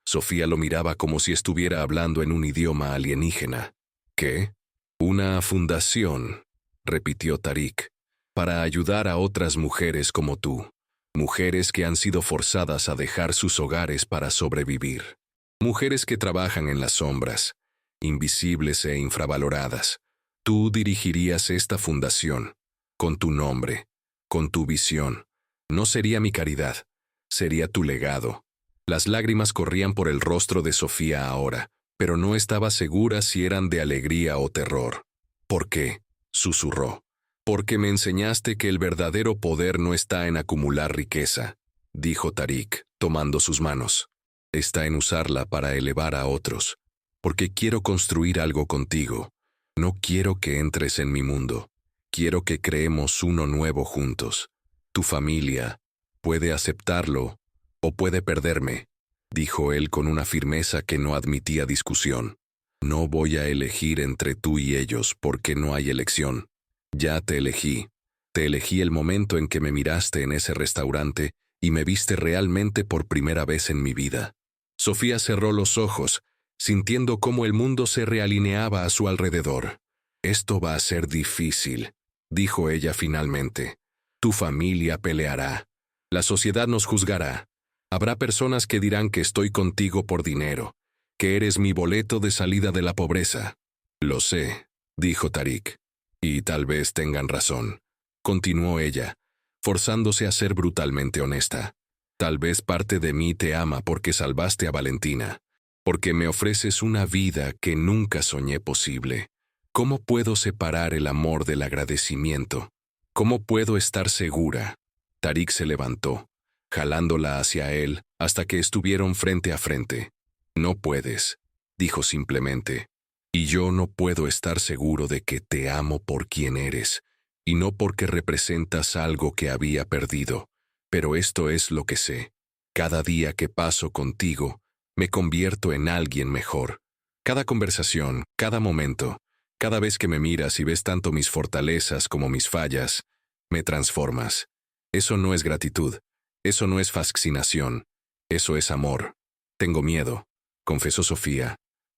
Sofía lo miraba como si estuviera hablando en un idioma alienígena. ¿Qué? Una fundación, repitió Tarik, para ayudar a otras mujeres como tú, mujeres que han sido forzadas a dejar sus hogares para sobrevivir, mujeres que trabajan en las sombras, invisibles e infravaloradas. Tú dirigirías esta fundación, con tu nombre, con tu visión. No sería mi caridad, sería tu legado. Las lágrimas corrían por el rostro de Sofía ahora, pero no estaba segura si eran de alegría o terror. ¿Por qué?, susurró. Porque me enseñaste que el verdadero poder no está en acumular riqueza, dijo Tarik, tomando sus manos. Está en usarla para elevar a otros. Porque quiero construir algo contigo. No quiero que entres en mi mundo. Quiero que creemos uno nuevo juntos. Tu familia puede aceptarlo o puede perderme, dijo él con una firmeza que no admitía discusión. No voy a elegir entre tú y ellos porque no hay elección. Ya te elegí. Te elegí el momento en que me miraste en ese restaurante y me viste realmente por primera vez en mi vida. Sofía cerró los ojos, sintiendo cómo el mundo se realineaba a su alrededor. Esto va a ser difícil, dijo ella finalmente. Tu familia peleará. La sociedad nos juzgará. Habrá personas que dirán que estoy contigo por dinero, que eres mi boleto de salida de la pobreza. Lo sé, dijo Tariq. Y tal vez tengan razón, continuó ella, forzándose a ser brutalmente honesta. Tal vez parte de mí te ama porque salvaste a Valentina, porque me ofreces una vida que nunca soñé posible. ¿Cómo puedo separar el amor del agradecimiento? ¿Cómo puedo estar segura? Tariq se levantó, jalándola hacia él hasta que estuvieron frente a frente. No puedes, dijo simplemente. Y yo no puedo estar seguro de que te amo por quien eres, y no porque representas algo que había perdido. Pero esto es lo que sé. Cada día que paso contigo, me convierto en alguien mejor. Cada conversación, cada momento, cada vez que me miras y ves tanto mis fortalezas como mis fallas, me transformas. Eso no es gratitud, eso no es fascinación, eso es amor. Tengo miedo, confesó Sofía.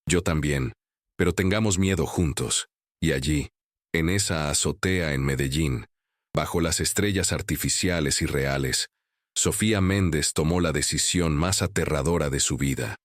Yo también, pero tengamos miedo juntos. Y allí, en esa azotea en Medellín, bajo las estrellas artificiales y reales, Sofía Méndez tomó la decisión más aterradora de su vida.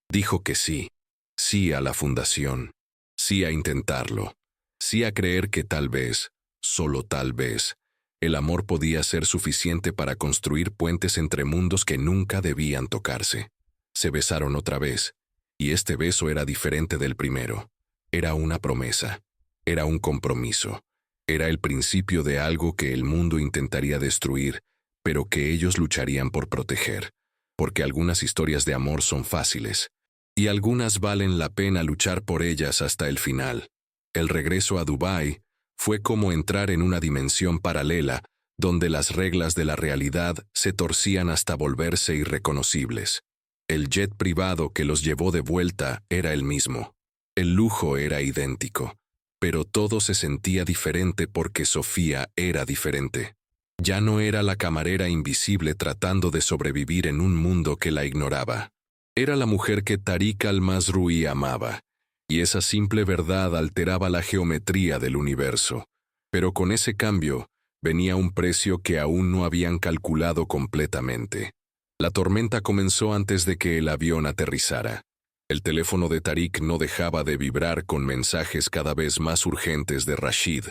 Dijo que sí, sí a la fundación, sí a intentarlo, sí a creer que tal vez, solo tal vez, el amor podía ser suficiente para construir puentes entre mundos que nunca debían tocarse. Se besaron otra vez, y este beso era diferente del primero. Era una promesa, era un compromiso, era el principio de algo que el mundo intentaría destruir, pero que ellos lucharían por proteger, porque algunas historias de amor son fáciles, y algunas valen la pena luchar por ellas hasta el final. El regreso a Dubái fue como entrar en una dimensión paralela, donde las reglas de la realidad se torcían hasta volverse irreconocibles. El jet privado que los llevó de vuelta era el mismo. El lujo era idéntico, pero todo se sentía diferente porque Sofía era diferente. Ya no era la camarera invisible tratando de sobrevivir en un mundo que la ignoraba. Era la mujer que Tariq al-Masrui amaba, y esa simple verdad alteraba la geometría del universo. Pero con ese cambio, venía un precio que aún no habían calculado completamente. La tormenta comenzó antes de que el avión aterrizara. El teléfono de Tariq no dejaba de vibrar con mensajes cada vez más urgentes de Rashid,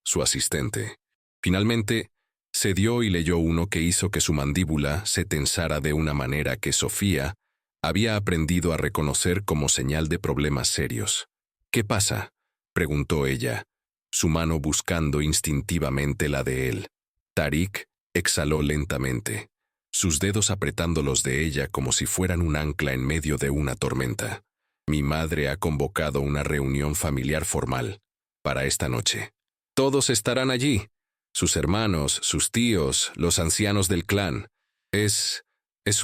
su asistente. Finalmente, cedió y leyó uno que hizo que su mandíbula se tensara de una manera que Sofía había aprendido a reconocer como señal de problemas serios. ¿Qué pasa?, preguntó ella, su mano buscando instintivamente la de él. Tariq exhaló lentamente, sus dedos apretando los de ella como si fueran un ancla en medio de una tormenta. Mi madre ha convocado una reunión familiar formal para esta noche. Todos estarán allí. Sus hermanos, sus tíos, los ancianos del clan. Es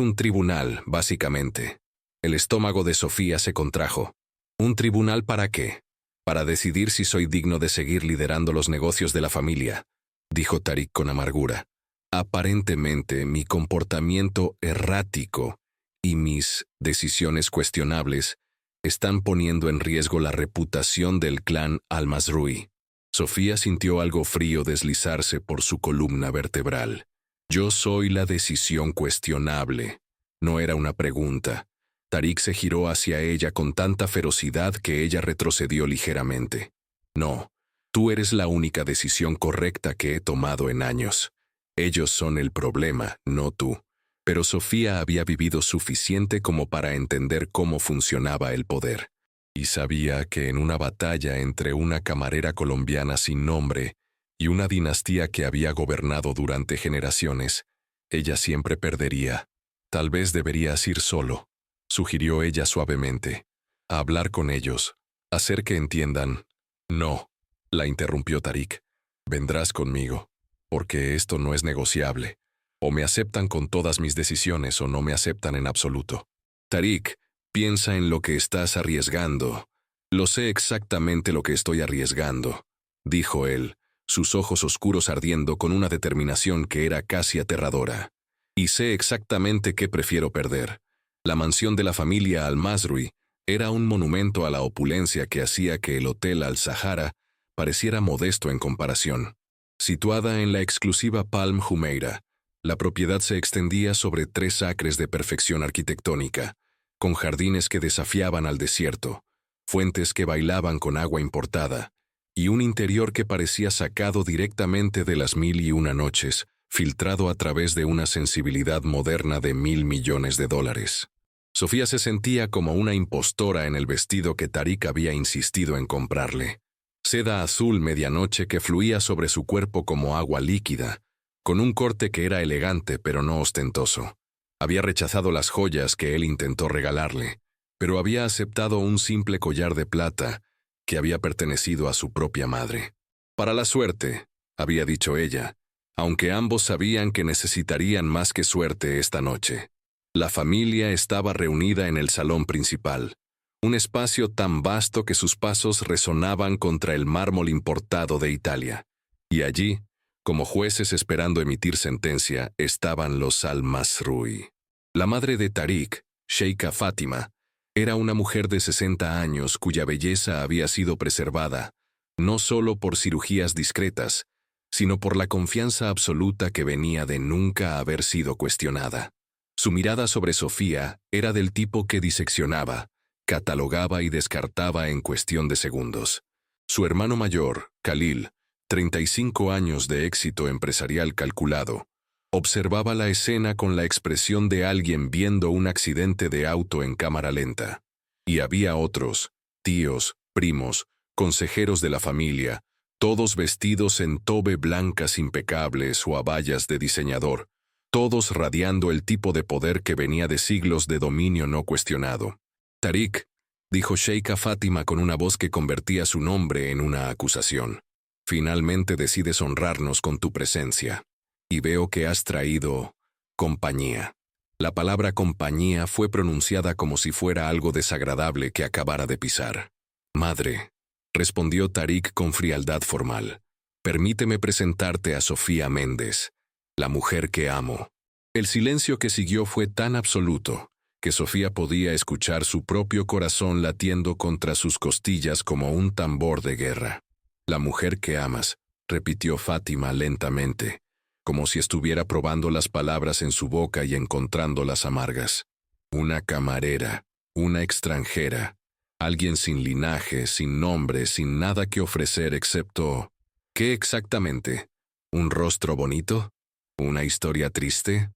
un tribunal, básicamente. El estómago de Sofía se contrajo. ¿Un tribunal para qué? Para decidir si soy digno de seguir liderando los negocios de la familia, dijo Tariq con amargura. Aparentemente, mi comportamiento errático y mis decisiones cuestionables están poniendo en riesgo la reputación del clan al-Masrui. Sofía sintió algo frío deslizarse por su columna vertebral. Yo soy la decisión cuestionable. No era una pregunta. Tariq se giró hacia ella con tanta ferocidad que ella retrocedió ligeramente. No, tú eres la única decisión correcta que he tomado en años. Ellos son el problema, no tú. Pero Sofía había vivido suficiente como para entender cómo funcionaba el poder. Y sabía que en una batalla entre una camarera colombiana sin nombre y una dinastía que había gobernado durante generaciones, ella siempre perdería. Tal vez deberías ir solo, sugirió ella suavemente. A hablar con ellos, hacer que entiendan. No, la interrumpió Tariq. Vendrás conmigo, porque esto no es negociable. O me aceptan con todas mis decisiones o no me aceptan en absoluto. Tariq, piensa en lo que estás arriesgando. Lo sé exactamente lo que estoy arriesgando, dijo él, sus ojos oscuros ardiendo con una determinación que era casi aterradora. Y sé exactamente qué prefiero perder. La mansión de la familia Al-Mazrui era un monumento a la opulencia que hacía que el Hotel Al-Sahara pareciera modesto en comparación. Situada en la exclusiva Palm Jumeirah, la propiedad se extendía sobre 3 acres de perfección arquitectónica, con jardines que desafiaban al desierto, fuentes que bailaban con agua importada, y un interior que parecía sacado directamente de las 1001 noches, filtrado a través de una sensibilidad moderna de $1.000 millones. Sofía se sentía como una impostora en el vestido que Tariq había insistido en comprarle. Seda azul medianoche que fluía sobre su cuerpo como agua líquida, con un corte que era elegante pero no ostentoso. Había rechazado las joyas que él intentó regalarle, pero había aceptado un simple collar de plata que había pertenecido a su propia madre. Para la suerte, había dicho ella, aunque ambos sabían que necesitarían más que suerte esta noche. La familia estaba reunida en el salón principal, un espacio tan vasto que sus pasos resonaban contra el mármol importado de Italia. Y allí, como jueces esperando emitir sentencia, estaban los Al-Mazrui. La madre de Tariq, Sheikha Fátima, era una mujer de 60 años cuya belleza había sido preservada, no solo por cirugías discretas, sino por la confianza absoluta que venía de nunca haber sido cuestionada. Su mirada sobre Sofía era del tipo que diseccionaba, catalogaba y descartaba en cuestión de segundos. Su hermano mayor, Khalil, 35 años de éxito empresarial calculado, observaba la escena con la expresión de alguien viendo un accidente de auto en cámara lenta. Y había otros, tíos, primos, consejeros de la familia, todos vestidos en tobe blancas impecables o abayas de diseñador, todos radiando el tipo de poder que venía de siglos de dominio no cuestionado. Tariq, dijo Sheikha Fátima con una voz que convertía su nombre en una acusación. Finalmente decides honrarnos con tu presencia. Y veo que has traído compañía. La palabra compañía fue pronunciada como si fuera algo desagradable que acabara de pisar. Madre, respondió Tariq con frialdad formal, permíteme presentarte a Sofía Méndez, la mujer que amo. El silencio que siguió fue tan absoluto que Sofía podía escuchar su propio corazón latiendo contra sus costillas como un tambor de guerra. La mujer que amas, repitió Fátima lentamente, como si estuviera probando las palabras en su boca y encontrándolas amargas. Una camarera, una extranjera, alguien sin linaje, sin nombre, sin nada que ofrecer excepto... ¿Qué exactamente? ¿Un rostro bonito? ¿Una historia triste?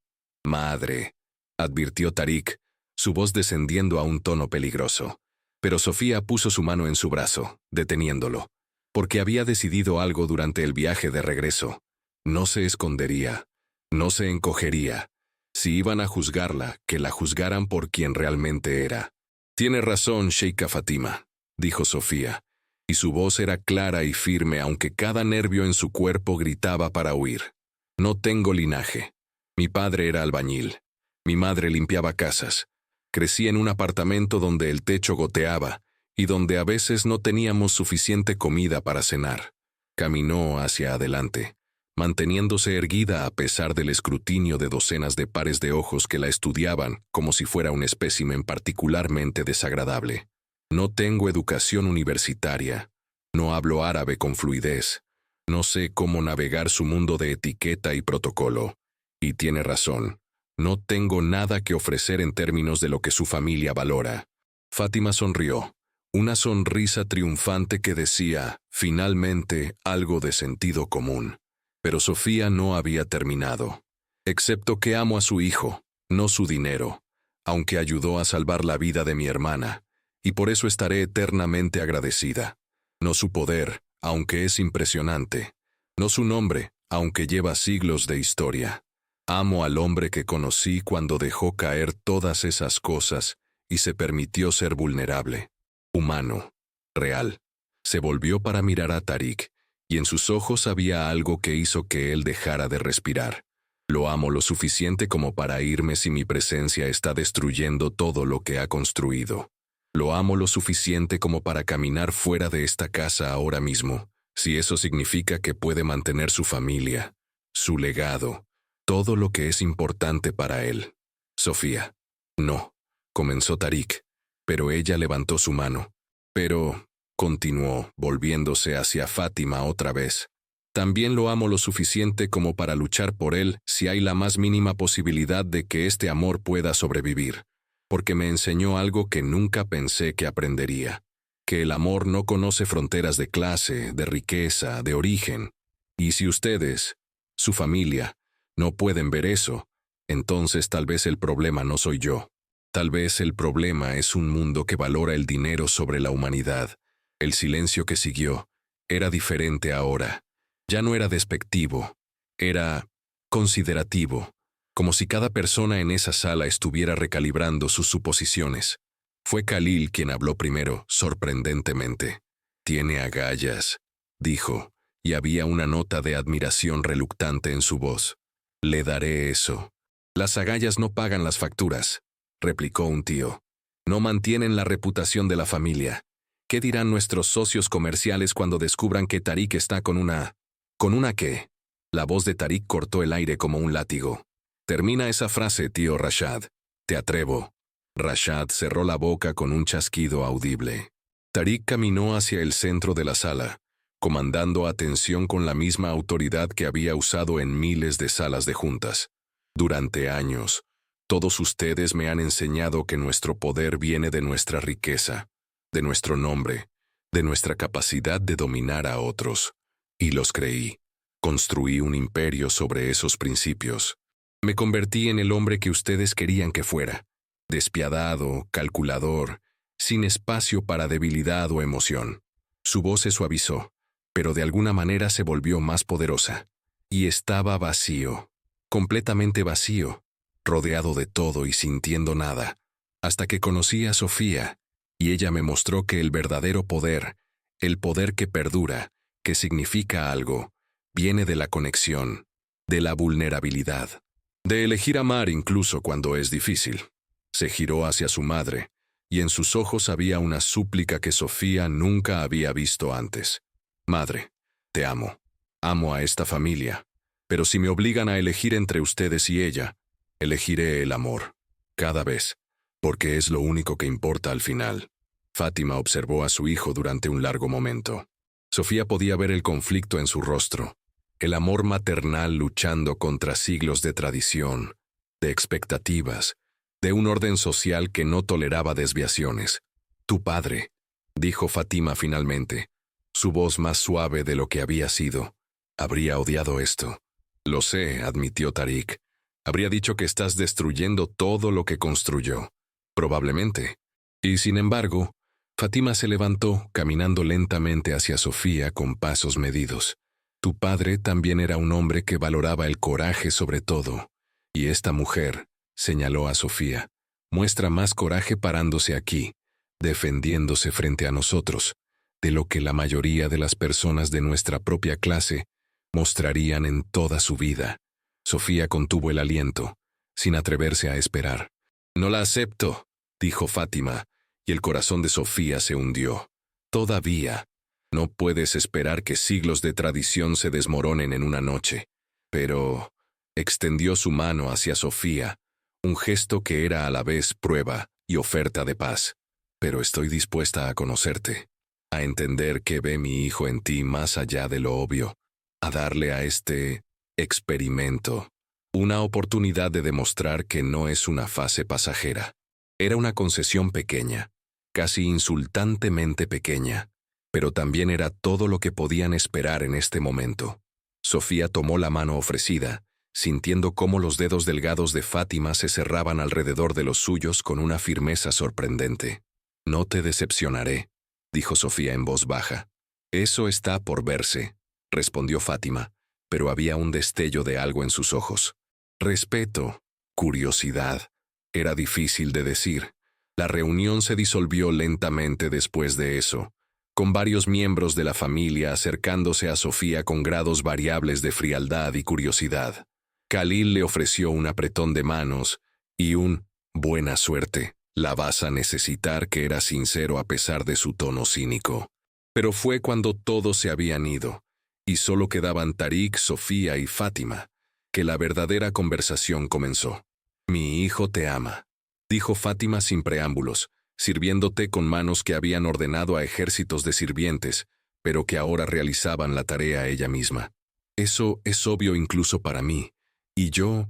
Madre, advirtió Tariq, su voz descendiendo a un tono peligroso. Pero Sofía puso su mano en su brazo, deteniéndolo, porque había decidido algo durante el viaje de regreso. No se escondería, no se encogería. Si iban a juzgarla, que la juzgaran por quien realmente era. Tiene razón, Sheikha Fátima, dijo Sofía, y su voz era clara y firme aunque cada nervio en su cuerpo gritaba para huir. No tengo linaje. Mi padre era albañil. Mi madre limpiaba casas. Crecí en un apartamento donde el techo goteaba y donde a veces no teníamos suficiente comida para cenar. Caminó hacia adelante, manteniéndose erguida a pesar del escrutinio de docenas de pares de ojos que la estudiaban como si fuera un espécimen particularmente desagradable. No tengo educación universitaria. No hablo árabe con fluidez. No sé cómo navegar su mundo de etiqueta y protocolo. Y tiene razón. No tengo nada que ofrecer en términos de lo que su familia valora. Fátima sonrió, una sonrisa triunfante que decía, finalmente, algo de sentido común. Pero Sofía no había terminado. Excepto que amo a su hijo, no su dinero, aunque ayudó a salvar la vida de mi hermana, y por eso estaré eternamente agradecida. No su poder, aunque es impresionante. No su nombre, aunque lleva siglos de historia. Amo al hombre que conocí cuando dejó caer todas esas cosas y se permitió ser vulnerable. Humano. Real. Se volvió para mirar a Tariq, y en sus ojos había algo que hizo que él dejara de respirar. Lo amo lo suficiente como para irme si mi presencia está destruyendo todo lo que ha construido. Lo amo lo suficiente como para caminar fuera de esta casa ahora mismo, si eso significa que puede mantener su familia, su legado, todo lo que es importante para él. Sofía. No, comenzó Tarik, pero ella levantó su mano. Pero, continuó, volviéndose hacia Fátima otra vez. También lo amo lo suficiente como para luchar por él si hay la más mínima posibilidad de que este amor pueda sobrevivir, porque me enseñó algo que nunca pensé que aprendería, que el amor no conoce fronteras de clase, de riqueza, de origen. Y si ustedes, su familia, no pueden ver eso, entonces tal vez el problema no soy yo. Tal vez el problema es un mundo que valora el dinero sobre la humanidad. El silencio que siguió era diferente ahora. Ya no era despectivo, era considerativo, como si cada persona en esa sala estuviera recalibrando sus suposiciones. Fue Khalil quien habló primero, sorprendentemente. «Tiene agallas», dijo, y había una nota de admiración reluctante en su voz. «Le daré eso». «Las agallas no pagan las facturas», replicó un tío. «No mantienen la reputación de la familia. ¿Qué dirán nuestros socios comerciales cuando descubran que Tarik está con una... ¿Con una qué?» La voz de Tarik cortó el aire como un látigo. «Termina esa frase, tío Rashad. Te atrevo». Rashad cerró la boca con un chasquido audible. Tarik caminó hacia el centro de la sala, comandando atención con la misma autoridad que había usado en miles de salas de juntas. «Durante años, todos ustedes me han enseñado que nuestro poder viene de nuestra riqueza, de nuestro nombre, de nuestra capacidad de dominar a otros. Y los creí. Construí un imperio sobre esos principios. Me convertí en el hombre que ustedes querían que fuera. Despiadado, calculador, sin espacio para debilidad o emoción». Su voz se suavizó, pero de alguna manera se volvió más poderosa. Y estaba vacío, completamente vacío, rodeado de todo y sintiendo nada, hasta que conocí a Sofía, y ella me mostró que el verdadero poder, el poder que perdura, que significa algo, viene de la conexión, de la vulnerabilidad, de elegir amar incluso cuando es difícil. Se giró hacia su madre, y en sus ojos había una súplica que Sofía nunca había visto antes. «Madre, te amo. Amo a esta familia. Pero si me obligan a elegir entre ustedes y ella, elegiré el amor. Cada vez. Porque es lo único que importa al final». Fátima observó a su hijo durante un largo momento. Sofía podía ver el conflicto en su rostro, el amor maternal luchando contra siglos de tradición, de expectativas, de un orden social que no toleraba desviaciones. «Tu padre», dijo Fátima finalmente, su voz más suave de lo que había sido, «habría odiado esto». «Lo sé», admitió Tarik. «Habría dicho que estás destruyendo todo lo que construyó. Probablemente». Y sin embargo, Fátima se levantó, caminando lentamente hacia Sofía con pasos medidos. «Tu padre también era un hombre que valoraba el coraje sobre todo. Y esta mujer», señaló a Sofía, «muestra más coraje parándose aquí, defendiéndose frente a nosotros, de lo que la mayoría de las personas de nuestra propia clase mostrarían en toda su vida». Sofía contuvo el aliento, sin atreverse a esperar. «No la acepto», dijo Fátima, y el corazón de Sofía se hundió. «Todavía. No puedes esperar que siglos de tradición se desmoronen en una noche». Pero extendió su mano hacia Sofía, un gesto que era a la vez prueba y oferta de paz. «Pero estoy dispuesta a conocerte, a entender que ve mi hijo en ti más allá de lo obvio, a darle a este experimento una oportunidad de demostrar que no es una fase pasajera». Era una concesión pequeña, casi insultantemente pequeña, pero también era todo lo que podían esperar en este momento. Sofía tomó la mano ofrecida, sintiendo cómo los dedos delgados de Fátima se cerraban alrededor de los suyos con una firmeza sorprendente. «No te decepcionaré», dijo Sofía en voz baja. «Eso está por verse», respondió Fátima, pero había un destello de algo en sus ojos. Respeto, curiosidad. Era difícil de decir. La reunión se disolvió lentamente después de eso, con varios miembros de la familia acercándose a Sofía con grados variables de frialdad y curiosidad. Khalil le ofreció un apretón de manos y un «buena suerte» La vas a necesitar, que era sincero a pesar de su tono cínico. Pero fue cuando todos se habían ido, y solo quedaban Tariq, Sofía y Fátima, que la verdadera conversación comenzó. «Mi hijo te ama», dijo Fátima sin preámbulos, sirviéndote con manos que habían ordenado a ejércitos de sirvientes, pero que ahora realizaban la tarea ella misma. «Eso es obvio incluso para mí, y yo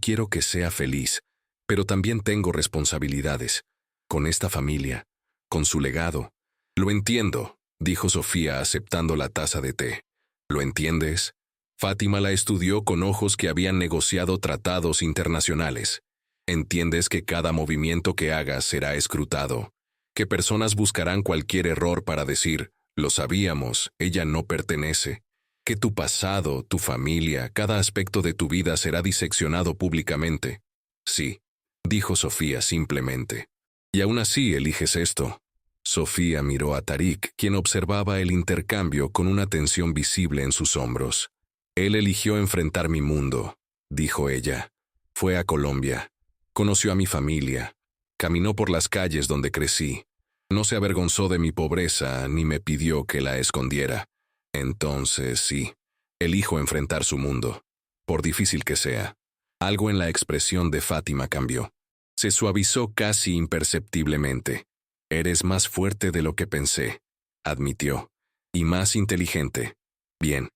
quiero que sea feliz, pero también tengo responsabilidades, con esta familia, con su legado». «Lo entiendo», dijo Sofía aceptando la taza de té. «¿Lo entiendes?» Fátima la estudió con ojos que habían negociado tratados internacionales. «¿Entiendes que cada movimiento que hagas será escrutado? Que personas buscarán cualquier error para decir, lo sabíamos, ella no pertenece? Que tu pasado, tu familia, cada aspecto de tu vida será diseccionado públicamente?» «Sí», dijo Sofía simplemente. «Y aún así eliges esto». Sofía miró a Tariq, quien observaba el intercambio con una tensión visible en sus hombros. «Él eligió enfrentar mi mundo», dijo ella. «Fue a Colombia. Conoció a mi familia. Caminó por las calles donde crecí. No se avergonzó de mi pobreza ni me pidió que la escondiera. Entonces, sí, elijo enfrentar su mundo, por difícil que sea». Algo en la expresión de Fátima cambió. Se suavizó casi imperceptiblemente. «Eres más fuerte de lo que pensé», admitió, «y más inteligente. Bien,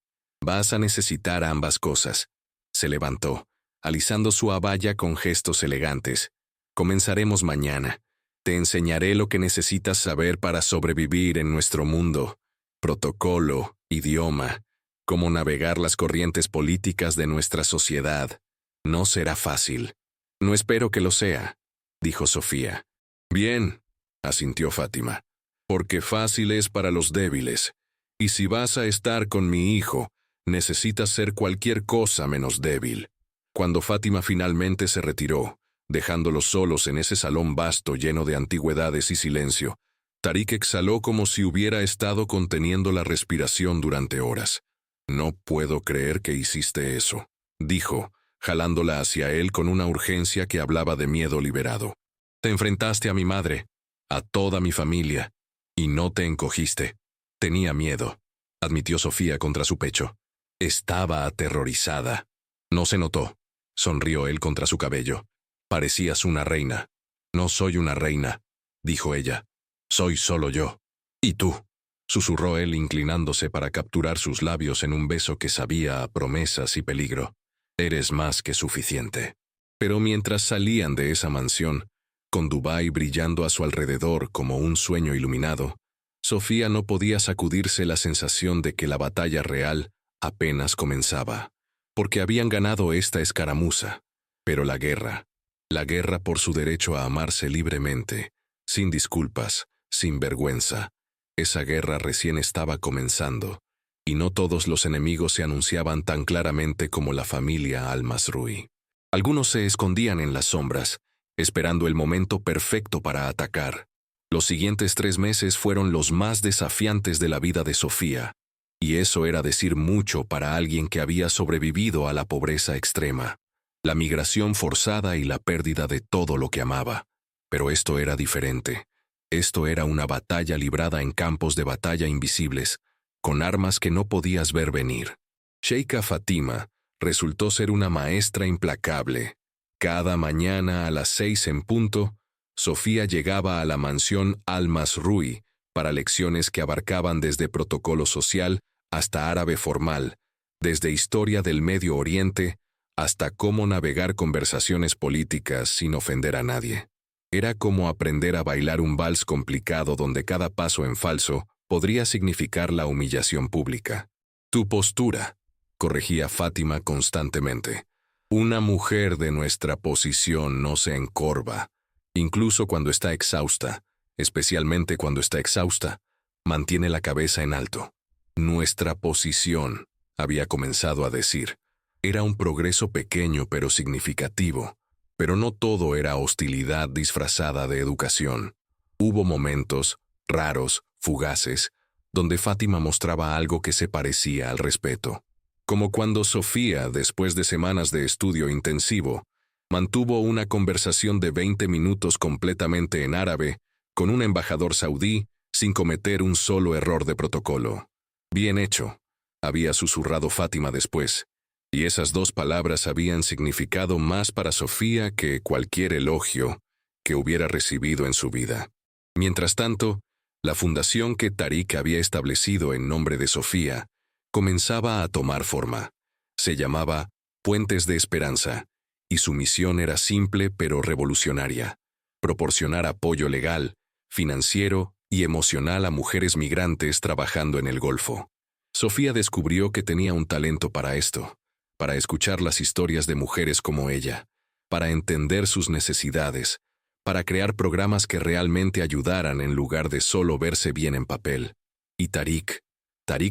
vas a necesitar ambas cosas». Se levantó, alisando su abaya con gestos elegantes. «Comenzaremos mañana. Te enseñaré lo que necesitas saber para sobrevivir en nuestro mundo. Protocolo, idioma, cómo navegar las corrientes políticas de nuestra sociedad. No será fácil». «No espero que lo sea», dijo Sofía. «Bien», asintió Fátima, «porque fácil es para los débiles. Y si vas a estar con mi hijo, necesitas ser cualquier cosa menos débil». Cuando Fátima finalmente se retiró, dejándolos solos en ese salón vasto lleno de antigüedades y silencio, Tariq exhaló como si hubiera estado conteniendo la respiración durante horas. «No puedo creer que hiciste eso», dijo, jalándola hacia él con una urgencia que hablaba de miedo liberado. «Te enfrentaste a mi madre, a toda mi familia, y no te encogiste». «Tenía miedo», admitió Sofía contra su pecho. «Estaba aterrorizada». «No se notó», sonrió él contra su cabello. «Parecías una reina». «No soy una reina», dijo ella. «Soy solo yo». «¿Y tú?», susurró él inclinándose para capturar sus labios en un beso que sabía a promesas y peligro. «Eres más que suficiente». Pero mientras salían de esa mansión, con Dubái brillando a su alrededor como un sueño iluminado, Sofía no podía sacudirse la sensación de que la batalla real apenas comenzaba, porque habían ganado esta escaramuza. Pero la guerra por su derecho a amarse libremente, sin disculpas, sin vergüenza, esa guerra recién estaba comenzando, y no todos los enemigos se anunciaban tan claramente como la familia Al-Masrui. Algunos se escondían en las sombras, esperando el momento perfecto para atacar. Los siguientes 3 meses fueron los más desafiantes de la vida de Sofía, y eso era decir mucho para alguien que había sobrevivido a la pobreza extrema, la migración forzada y la pérdida de todo lo que amaba. Pero esto era diferente. Esto era una batalla librada en campos de batalla invisibles, con armas que no podías ver venir. Sheikha Fátima resultó ser una maestra implacable. Cada mañana a las 6 en punto, Sofía llegaba a la mansión Al-Masrui para lecciones que abarcaban desde protocolo social hasta árabe formal, desde historia del Medio Oriente hasta cómo navegar conversaciones políticas sin ofender a nadie. Era como aprender a bailar un vals complicado donde cada paso en falso podría significar la humillación pública. «Tu postura», corregía Fátima constantemente. «Una mujer de nuestra posición no se encorva, incluso cuando está exhausta, especialmente cuando está exhausta, mantiene la cabeza en alto». «Nuestra posición», había comenzado a decir. Era un progreso pequeño pero significativo, pero no todo era hostilidad disfrazada de educación. Hubo momentos, raros, fugaces, donde Fátima mostraba algo que se parecía al respeto. Como cuando Sofía, después de semanas de estudio intensivo, Mantuvo una conversación de 20 minutos completamente en árabe con un embajador saudí sin cometer un solo error de protocolo. Bien hecho, había susurrado Fátima después, y esas dos palabras habían significado más para Sofía que cualquier elogio que hubiera recibido en su vida. Mientras tanto, la fundación que Tariq había establecido en nombre de Sofía comenzaba a tomar forma. Se llamaba Puentes de Esperanza, y su misión era simple pero revolucionaria: proporcionar apoyo legal, financiero y emocional a mujeres migrantes trabajando en el Golfo. Sofía descubrió que tenía un talento para esto, para escuchar las historias de mujeres como ella, para entender sus necesidades, para crear programas que realmente ayudaran en lugar de solo verse bien en papel. Y Tariq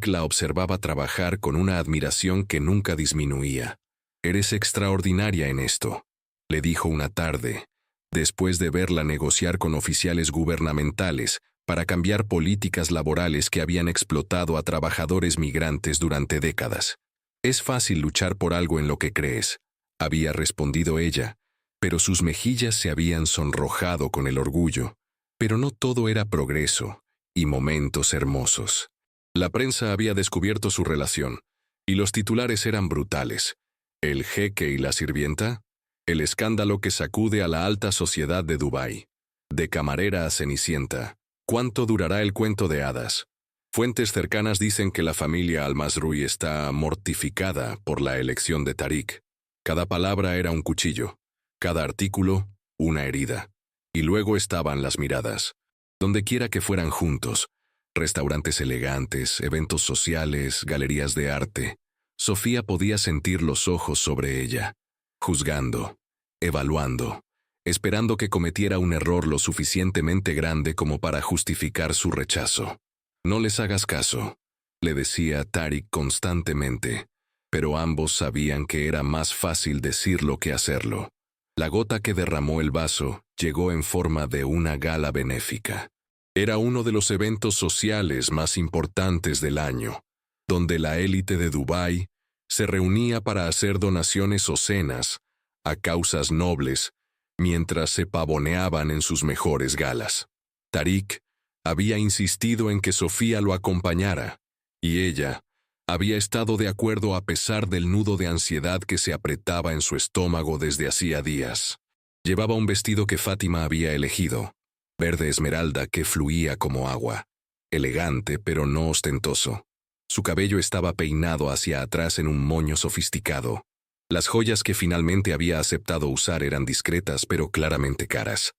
la observaba trabajar con una admiración que nunca disminuía. «Eres extraordinaria en esto», le dijo una tarde, después de verla negociar con oficiales gubernamentales para cambiar políticas laborales que habían explotado a trabajadores migrantes durante décadas. «Es fácil luchar por algo en lo que crees», había respondido ella, pero sus mejillas se habían sonrojado con el orgullo. Pero no todo era progreso y momentos hermosos. La prensa había descubierto su relación, y los titulares eran brutales. ¿El jeque y la sirvienta? El escándalo que sacude a la alta sociedad de Dubái. De camarera a cenicienta. ¿Cuánto durará el cuento de hadas? Fuentes cercanas dicen que la familia Al-Mazrui está mortificada por la elección de Tariq. Cada palabra era un cuchillo. Cada artículo, una herida. Y luego estaban las miradas. Dondequiera que fueran juntos, restaurantes elegantes, eventos sociales, galerías de arte, Sofía podía sentir los ojos sobre ella, juzgando, evaluando, esperando que cometiera un error lo suficientemente grande como para justificar su rechazo. «No les hagas caso», le decía Tariq constantemente, pero ambos sabían que era más fácil decirlo que hacerlo. La gota que derramó el vaso llegó en forma de una gala benéfica. Era uno de los eventos sociales más importantes del año, donde la élite de Dubái se reunía para hacer donaciones o cenas a causas nobles mientras se pavoneaban en sus mejores galas. Tariq había insistido en que Sofía lo acompañara, y ella había estado de acuerdo a pesar del nudo de ansiedad que se apretaba en su estómago desde hacía días. Llevaba un vestido que Fátima había elegido, verde esmeralda que fluía como agua, elegante pero no ostentoso. Su cabello estaba peinado hacia atrás en un moño sofisticado. Las joyas que finalmente había aceptado usar eran discretas pero claramente caras.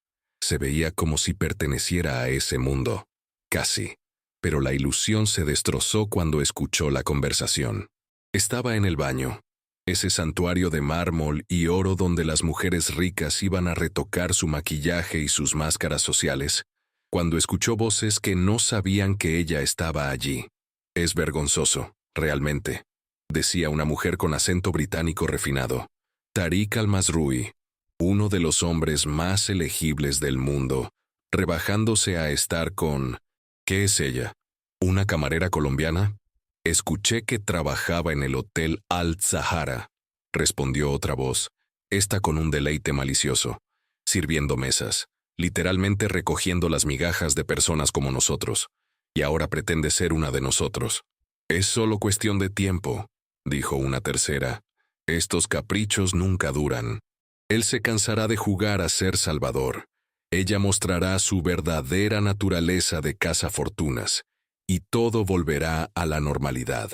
Se veía como si perteneciera a ese mundo. Casi. Pero la ilusión se destrozó cuando escuchó la conversación. Estaba en el baño, ese santuario de mármol y oro donde las mujeres ricas iban a retocar su maquillaje y sus máscaras sociales, cuando escuchó voces que no sabían que ella estaba allí. «Es vergonzoso, realmente», decía una mujer con acento británico refinado. Tariq Al-Mazrui, uno de los hombres más elegibles del mundo, rebajándose a estar con... ¿Qué es ella? ¿Una camarera colombiana? «Escuché que trabajaba en el Hotel Al-Zahara», respondió otra voz, esta con un deleite malicioso, sirviendo mesas, literalmente recogiendo las migajas de personas como nosotros, y ahora pretende ser una de nosotros. «Es solo cuestión de tiempo», dijo una tercera. «Estos caprichos nunca duran. Él se cansará de jugar a ser salvador. Ella mostrará su verdadera naturaleza de cazafortunas, y todo volverá a la normalidad».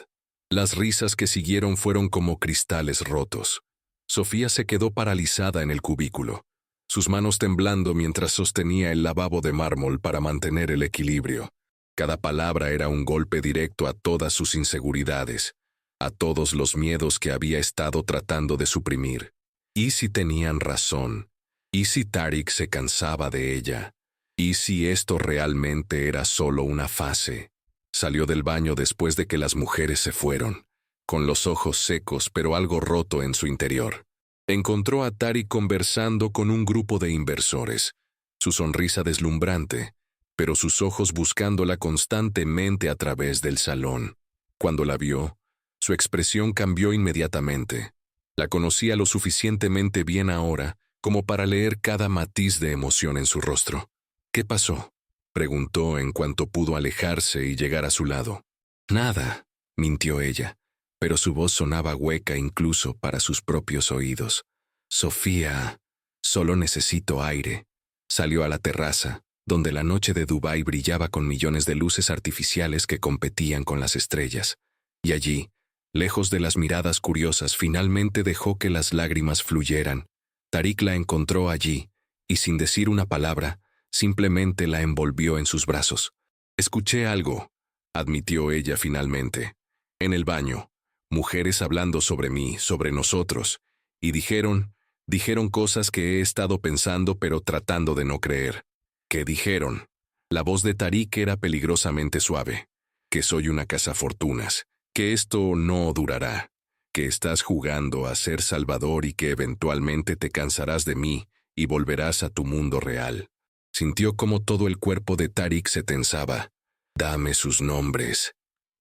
Las risas que siguieron fueron como cristales rotos. Sofía se quedó paralizada en el cubículo, sus manos temblando mientras sostenía el lavabo de mármol para mantener el equilibrio. Cada palabra era un golpe directo a todas sus inseguridades, a todos los miedos que había estado tratando de suprimir. ¿Y si tenían razón? ¿Y si Tariq se cansaba de ella? ¿Y si esto realmente era solo una fase? Salió del baño después de que las mujeres se fueron, con los ojos secos pero algo roto en su interior. Encontró a Tariq conversando con un grupo de inversores, su sonrisa deslumbrante, pero sus ojos buscándola constantemente a través del salón. Cuando la vio, su expresión cambió inmediatamente. La conocía lo suficientemente bien ahora como para leer cada matiz de emoción en su rostro. ¿Qué pasó?, preguntó en cuanto pudo alejarse y llegar a su lado. Nada, mintió ella, pero su voz sonaba hueca incluso para sus propios oídos. Sofía, solo necesito aire. Salió a la terraza, donde la noche de Dubái brillaba con millones de luces artificiales que competían con las estrellas. Y allí, lejos de las miradas curiosas, finalmente dejó que las lágrimas fluyeran. Tariq la encontró allí, y sin decir una palabra, simplemente la envolvió en sus brazos. Escuché algo, admitió ella finalmente. En el baño, mujeres hablando sobre mí, sobre nosotros, y dijeron cosas que he estado pensando pero tratando de no creer. ¿Qué dijeron? La voz de Tariq era peligrosamente suave. Que soy una cazafortunas, que esto no durará, que estás jugando a ser salvador y que eventualmente te cansarás de mí y volverás a tu mundo real. Sintió como todo el cuerpo de Tariq se tensaba. Dame sus nombres,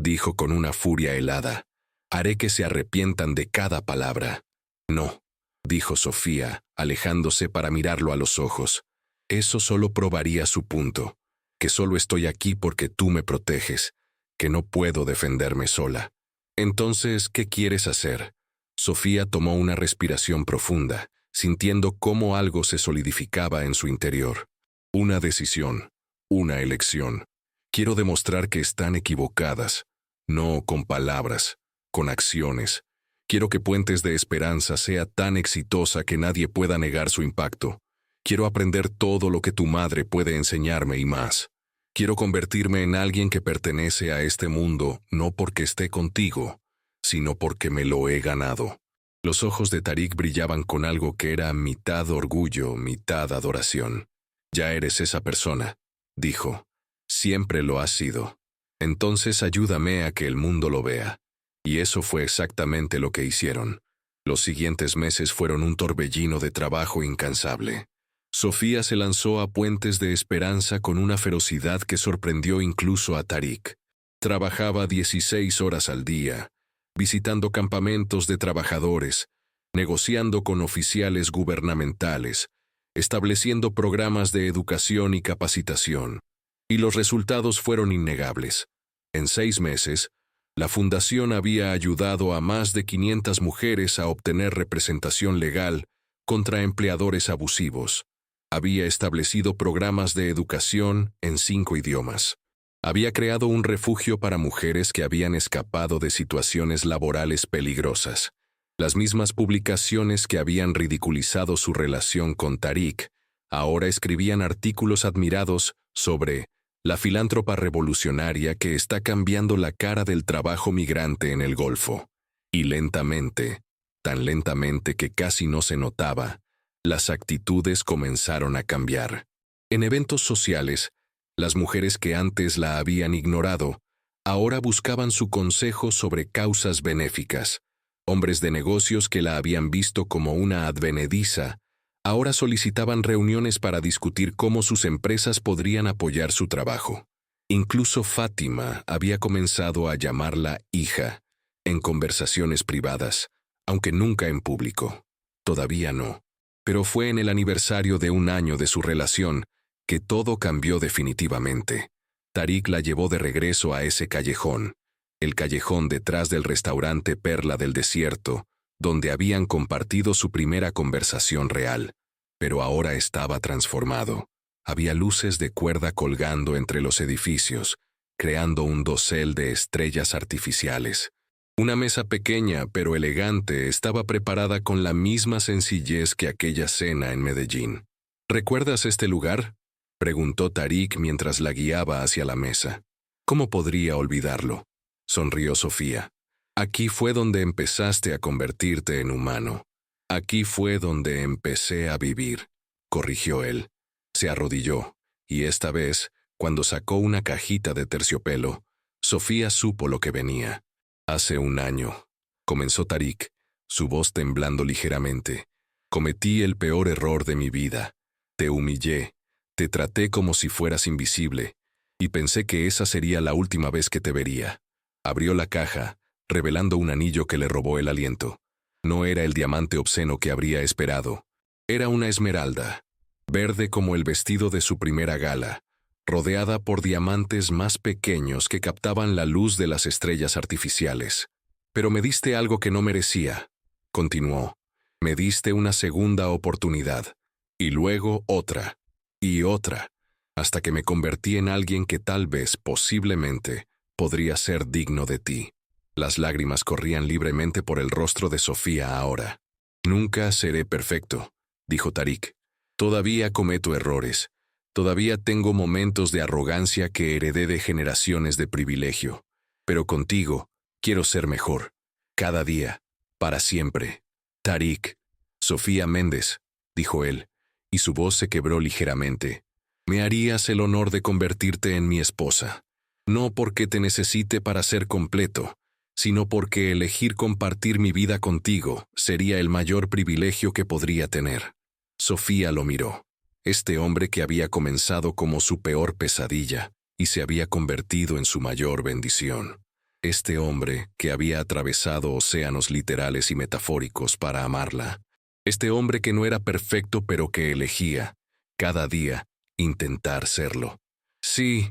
dijo con una furia helada. Haré que se arrepientan de cada palabra. No, dijo Sofía, alejándose para mirarlo a los ojos. Eso solo probaría su punto, que solo estoy aquí porque tú me proteges, que no puedo defenderme sola. Entonces, ¿qué quieres hacer? Sofía tomó una respiración profunda, sintiendo cómo algo se solidificaba en su interior. Una decisión, una elección. Quiero demostrar que están equivocadas, no con palabras, con acciones. Quiero que Puentes de Esperanza sea tan exitosa que nadie pueda negar su impacto. Quiero aprender todo lo que tu madre puede enseñarme y más. Quiero convertirme en alguien que pertenece a este mundo no porque esté contigo, sino porque me lo he ganado. Los ojos de Tariq brillaban con algo que era mitad orgullo, mitad adoración. Ya eres esa persona, dijo. Siempre lo has sido. Entonces ayúdame a que el mundo lo vea. Y eso fue exactamente lo que hicieron. Los siguientes meses fueron un torbellino de trabajo incansable. Sofía se lanzó a Puentes de Esperanza con una ferocidad que sorprendió incluso a Tariq. Trabajaba 16 horas al día, visitando campamentos de trabajadores, negociando con oficiales gubernamentales, estableciendo programas de educación y capacitación. Y los resultados fueron innegables. En 6 meses, la fundación había ayudado a más de 500 mujeres a obtener representación legal contra empleadores abusivos. Había establecido programas de educación en 5 idiomas. Había creado un refugio para mujeres que habían escapado de situaciones laborales peligrosas. Las mismas publicaciones que habían ridiculizado su relación con Tariq, ahora escribían artículos admirados sobre la filántropa revolucionaria que está cambiando la cara del trabajo migrante en el Golfo. Y lentamente, tan lentamente que casi no se notaba, las actitudes comenzaron a cambiar. En eventos sociales, las mujeres que antes la habían ignorado, ahora buscaban su consejo sobre causas benéficas. Hombres de negocios que la habían visto como una advenediza, ahora solicitaban reuniones para discutir cómo sus empresas podrían apoyar su trabajo. Incluso Fátima había comenzado a llamarla hija, en conversaciones privadas, aunque nunca en público. Todavía no. Pero fue en el aniversario de 1 año de su relación que todo cambió definitivamente. Tariq la llevó de regreso a ese callejón, el callejón detrás del restaurante Perla del Desierto, donde habían compartido su primera conversación real. Pero ahora estaba transformado. Había luces de cuerda colgando entre los edificios, creando un dosel de estrellas artificiales. Una mesa pequeña pero elegante estaba preparada con la misma sencillez que aquella cena en Medellín. ¿Recuerdas este lugar?, preguntó Tariq mientras la guiaba hacia la mesa. ¿Cómo podría olvidarlo?, sonrió Sofía. Aquí fue donde empezaste a convertirte en humano. Aquí fue donde empecé a vivir, corrigió él. Se arrodilló, y esta vez, cuando sacó una cajita de terciopelo, Sofía supo lo que venía. Hace 1 año, comenzó Tariq, su voz temblando ligeramente. Cometí el peor error de mi vida. Te humillé, te traté como si fueras invisible, y pensé que esa sería la última vez que te vería. Abrió la caja, revelando un anillo que le robó el aliento. No era el diamante obsceno que habría esperado. Era una esmeralda, verde como el vestido de su primera gala, rodeada por diamantes más pequeños que captaban la luz de las estrellas artificiales. Pero me diste algo que no merecía, continuó. Me diste una segunda oportunidad, y luego otra, y otra, hasta que me convertí en alguien que tal vez, posiblemente, podría ser digno de ti. Las lágrimas corrían libremente por el rostro de Sofía ahora. Nunca seré perfecto, dijo Tarik. Todavía cometo errores. Todavía tengo momentos de arrogancia que heredé de generaciones de privilegio. Pero contigo, quiero ser mejor. Cada día. Para siempre. Tarik. Sofía Méndez, dijo él, y su voz se quebró ligeramente. Me harías el honor de convertirte en mi esposa. No porque te necesite para ser completo, sino porque elegir compartir mi vida contigo sería el mayor privilegio que podría tener. Sofía lo miró. Este hombre que había comenzado como su peor pesadilla y se había convertido en su mayor bendición. Este hombre que había atravesado océanos literales y metafóricos para amarla. Este hombre que no era perfecto pero que elegía, cada día, intentar serlo. Sí,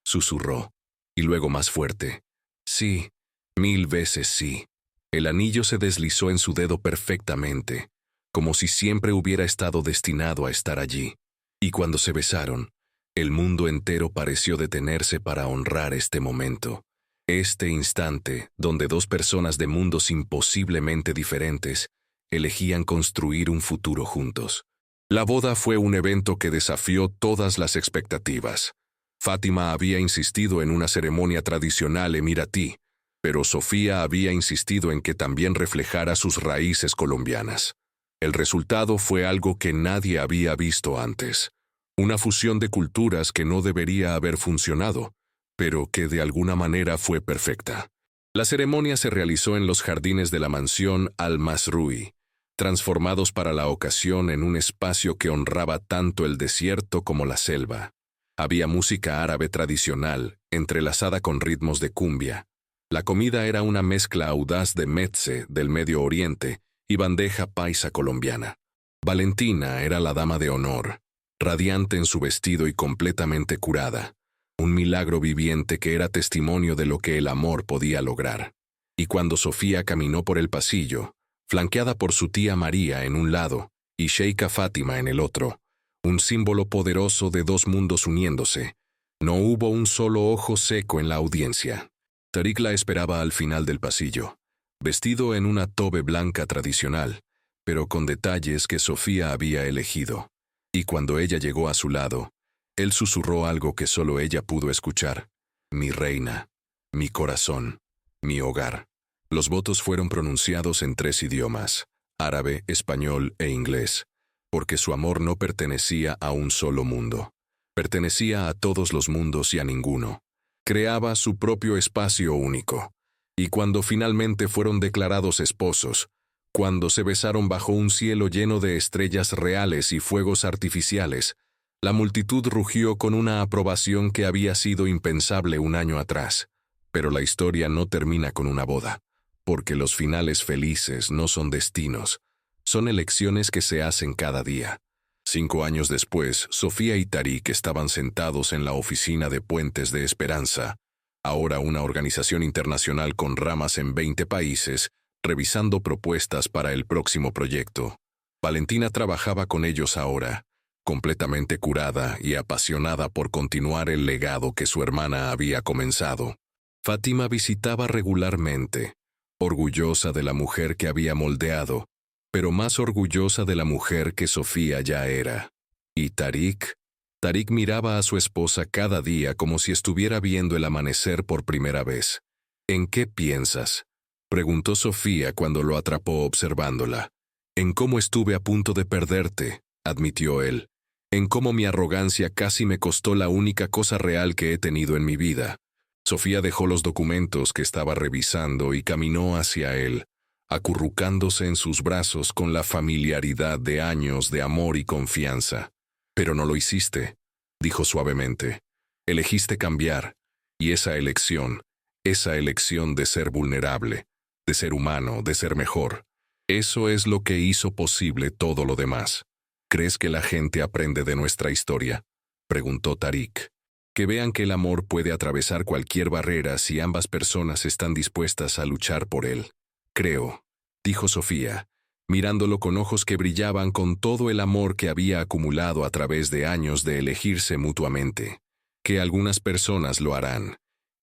susurró, y luego más fuerte. Sí. 1000 veces sí. El anillo se deslizó en su dedo perfectamente, como si siempre hubiera estado destinado a estar allí. Y cuando se besaron, el mundo entero pareció detenerse para honrar este momento. Este instante donde dos personas de mundos imposiblemente diferentes elegían construir un futuro juntos. La boda fue un evento que desafió todas las expectativas. Fátima había insistido en una ceremonia tradicional emiratí, pero Sofía había insistido en que también reflejara sus raíces colombianas. El resultado fue algo que nadie había visto antes. Una fusión de culturas que no debería haber funcionado, pero que de alguna manera fue perfecta. La ceremonia se realizó en los jardines de la mansión Al-Masrui, transformados para la ocasión en un espacio que honraba tanto el desierto como la selva. Había música árabe tradicional, entrelazada con ritmos de cumbia. La comida era una mezcla audaz de mezze del Medio Oriente y bandeja paisa colombiana. Valentina era la dama de honor, radiante en su vestido y completamente curada, un milagro viviente que era testimonio de lo que el amor podía lograr. Y cuando Sofía caminó por el pasillo, flanqueada por su tía María en un lado y Sheikha Fátima en el otro, un símbolo poderoso de dos mundos uniéndose, no hubo un solo ojo seco en la audiencia. Tarik la esperaba al final del pasillo, vestido en una tobe blanca tradicional, pero con detalles que Sofía había elegido. Y cuando ella llegó a su lado, él susurró algo que solo ella pudo escuchar. Mi reina, mi corazón, mi hogar. Los votos fueron pronunciados en 3 idiomas, árabe, español e inglés, porque su amor no pertenecía a un solo mundo. Pertenecía a todos los mundos y a ninguno. Creaba su propio espacio único. Y cuando finalmente fueron declarados esposos, cuando se besaron bajo un cielo lleno de estrellas reales y fuegos artificiales, la multitud rugió con una aprobación que había sido impensable un año atrás. Pero la historia no termina con una boda, porque los finales felices no son destinos, son elecciones que se hacen cada día. 5 años después, Sofía y Tarik estaban sentados en la oficina de Puentes de Esperanza, ahora una organización internacional con ramas en 20 países, revisando propuestas para el próximo proyecto. Valentina trabajaba con ellos ahora, completamente curada y apasionada por continuar el legado que su hermana había comenzado. Fátima visitaba regularmente, orgullosa de la mujer que había moldeado, pero más orgullosa de la mujer que Sofía ya era. ¿Y Tarik? Tarik miraba a su esposa cada día como si estuviera viendo el amanecer por primera vez. ¿En qué piensas?, preguntó Sofía cuando lo atrapó observándola. En cómo estuve a punto de perderte, admitió él. En cómo mi arrogancia casi me costó la única cosa real que he tenido en mi vida. Sofía dejó los documentos que estaba revisando y caminó hacia él, acurrucándose en sus brazos con la familiaridad de años de amor y confianza. Pero no lo hiciste, dijo suavemente. Elegiste cambiar, y esa elección de ser vulnerable, de ser humano, de ser mejor, Eso es lo que hizo posible todo lo demás. ¿Crees que la gente aprende de nuestra historia?, preguntó Tariq. Que vean que el amor puede atravesar cualquier barrera si ambas personas están dispuestas a luchar por él. Creo, dijo Sofía, mirándolo con ojos que brillaban con todo el amor que había acumulado a través de años de elegirse mutuamente, que algunas personas lo harán,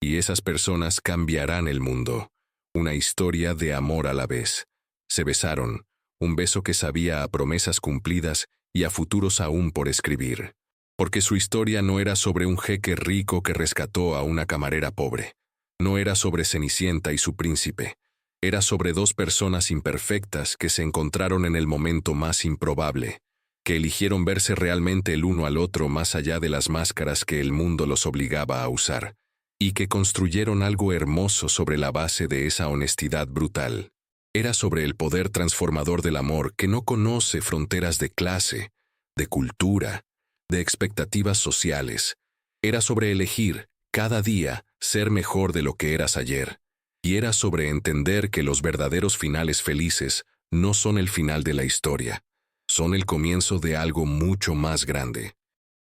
y esas personas cambiarán el mundo. Una historia de amor a la vez. Se besaron, un beso que sabía a promesas cumplidas y a futuros aún por escribir. Porque su historia no era sobre un jeque rico que rescató a una camarera pobre. No era sobre Cenicienta y su príncipe. Era sobre dos personas imperfectas que se encontraron en el momento más improbable, que eligieron verse realmente el uno al otro más allá de las máscaras que el mundo los obligaba a usar, y que construyeron algo hermoso sobre la base de esa honestidad brutal. Era sobre el poder transformador del amor que no conoce fronteras de clase, de cultura, de expectativas sociales. Era sobre elegir, cada día, ser mejor de lo que eras ayer. Y era sobre entender que los verdaderos finales felices no son el final de la historia, son el comienzo de algo mucho más grande.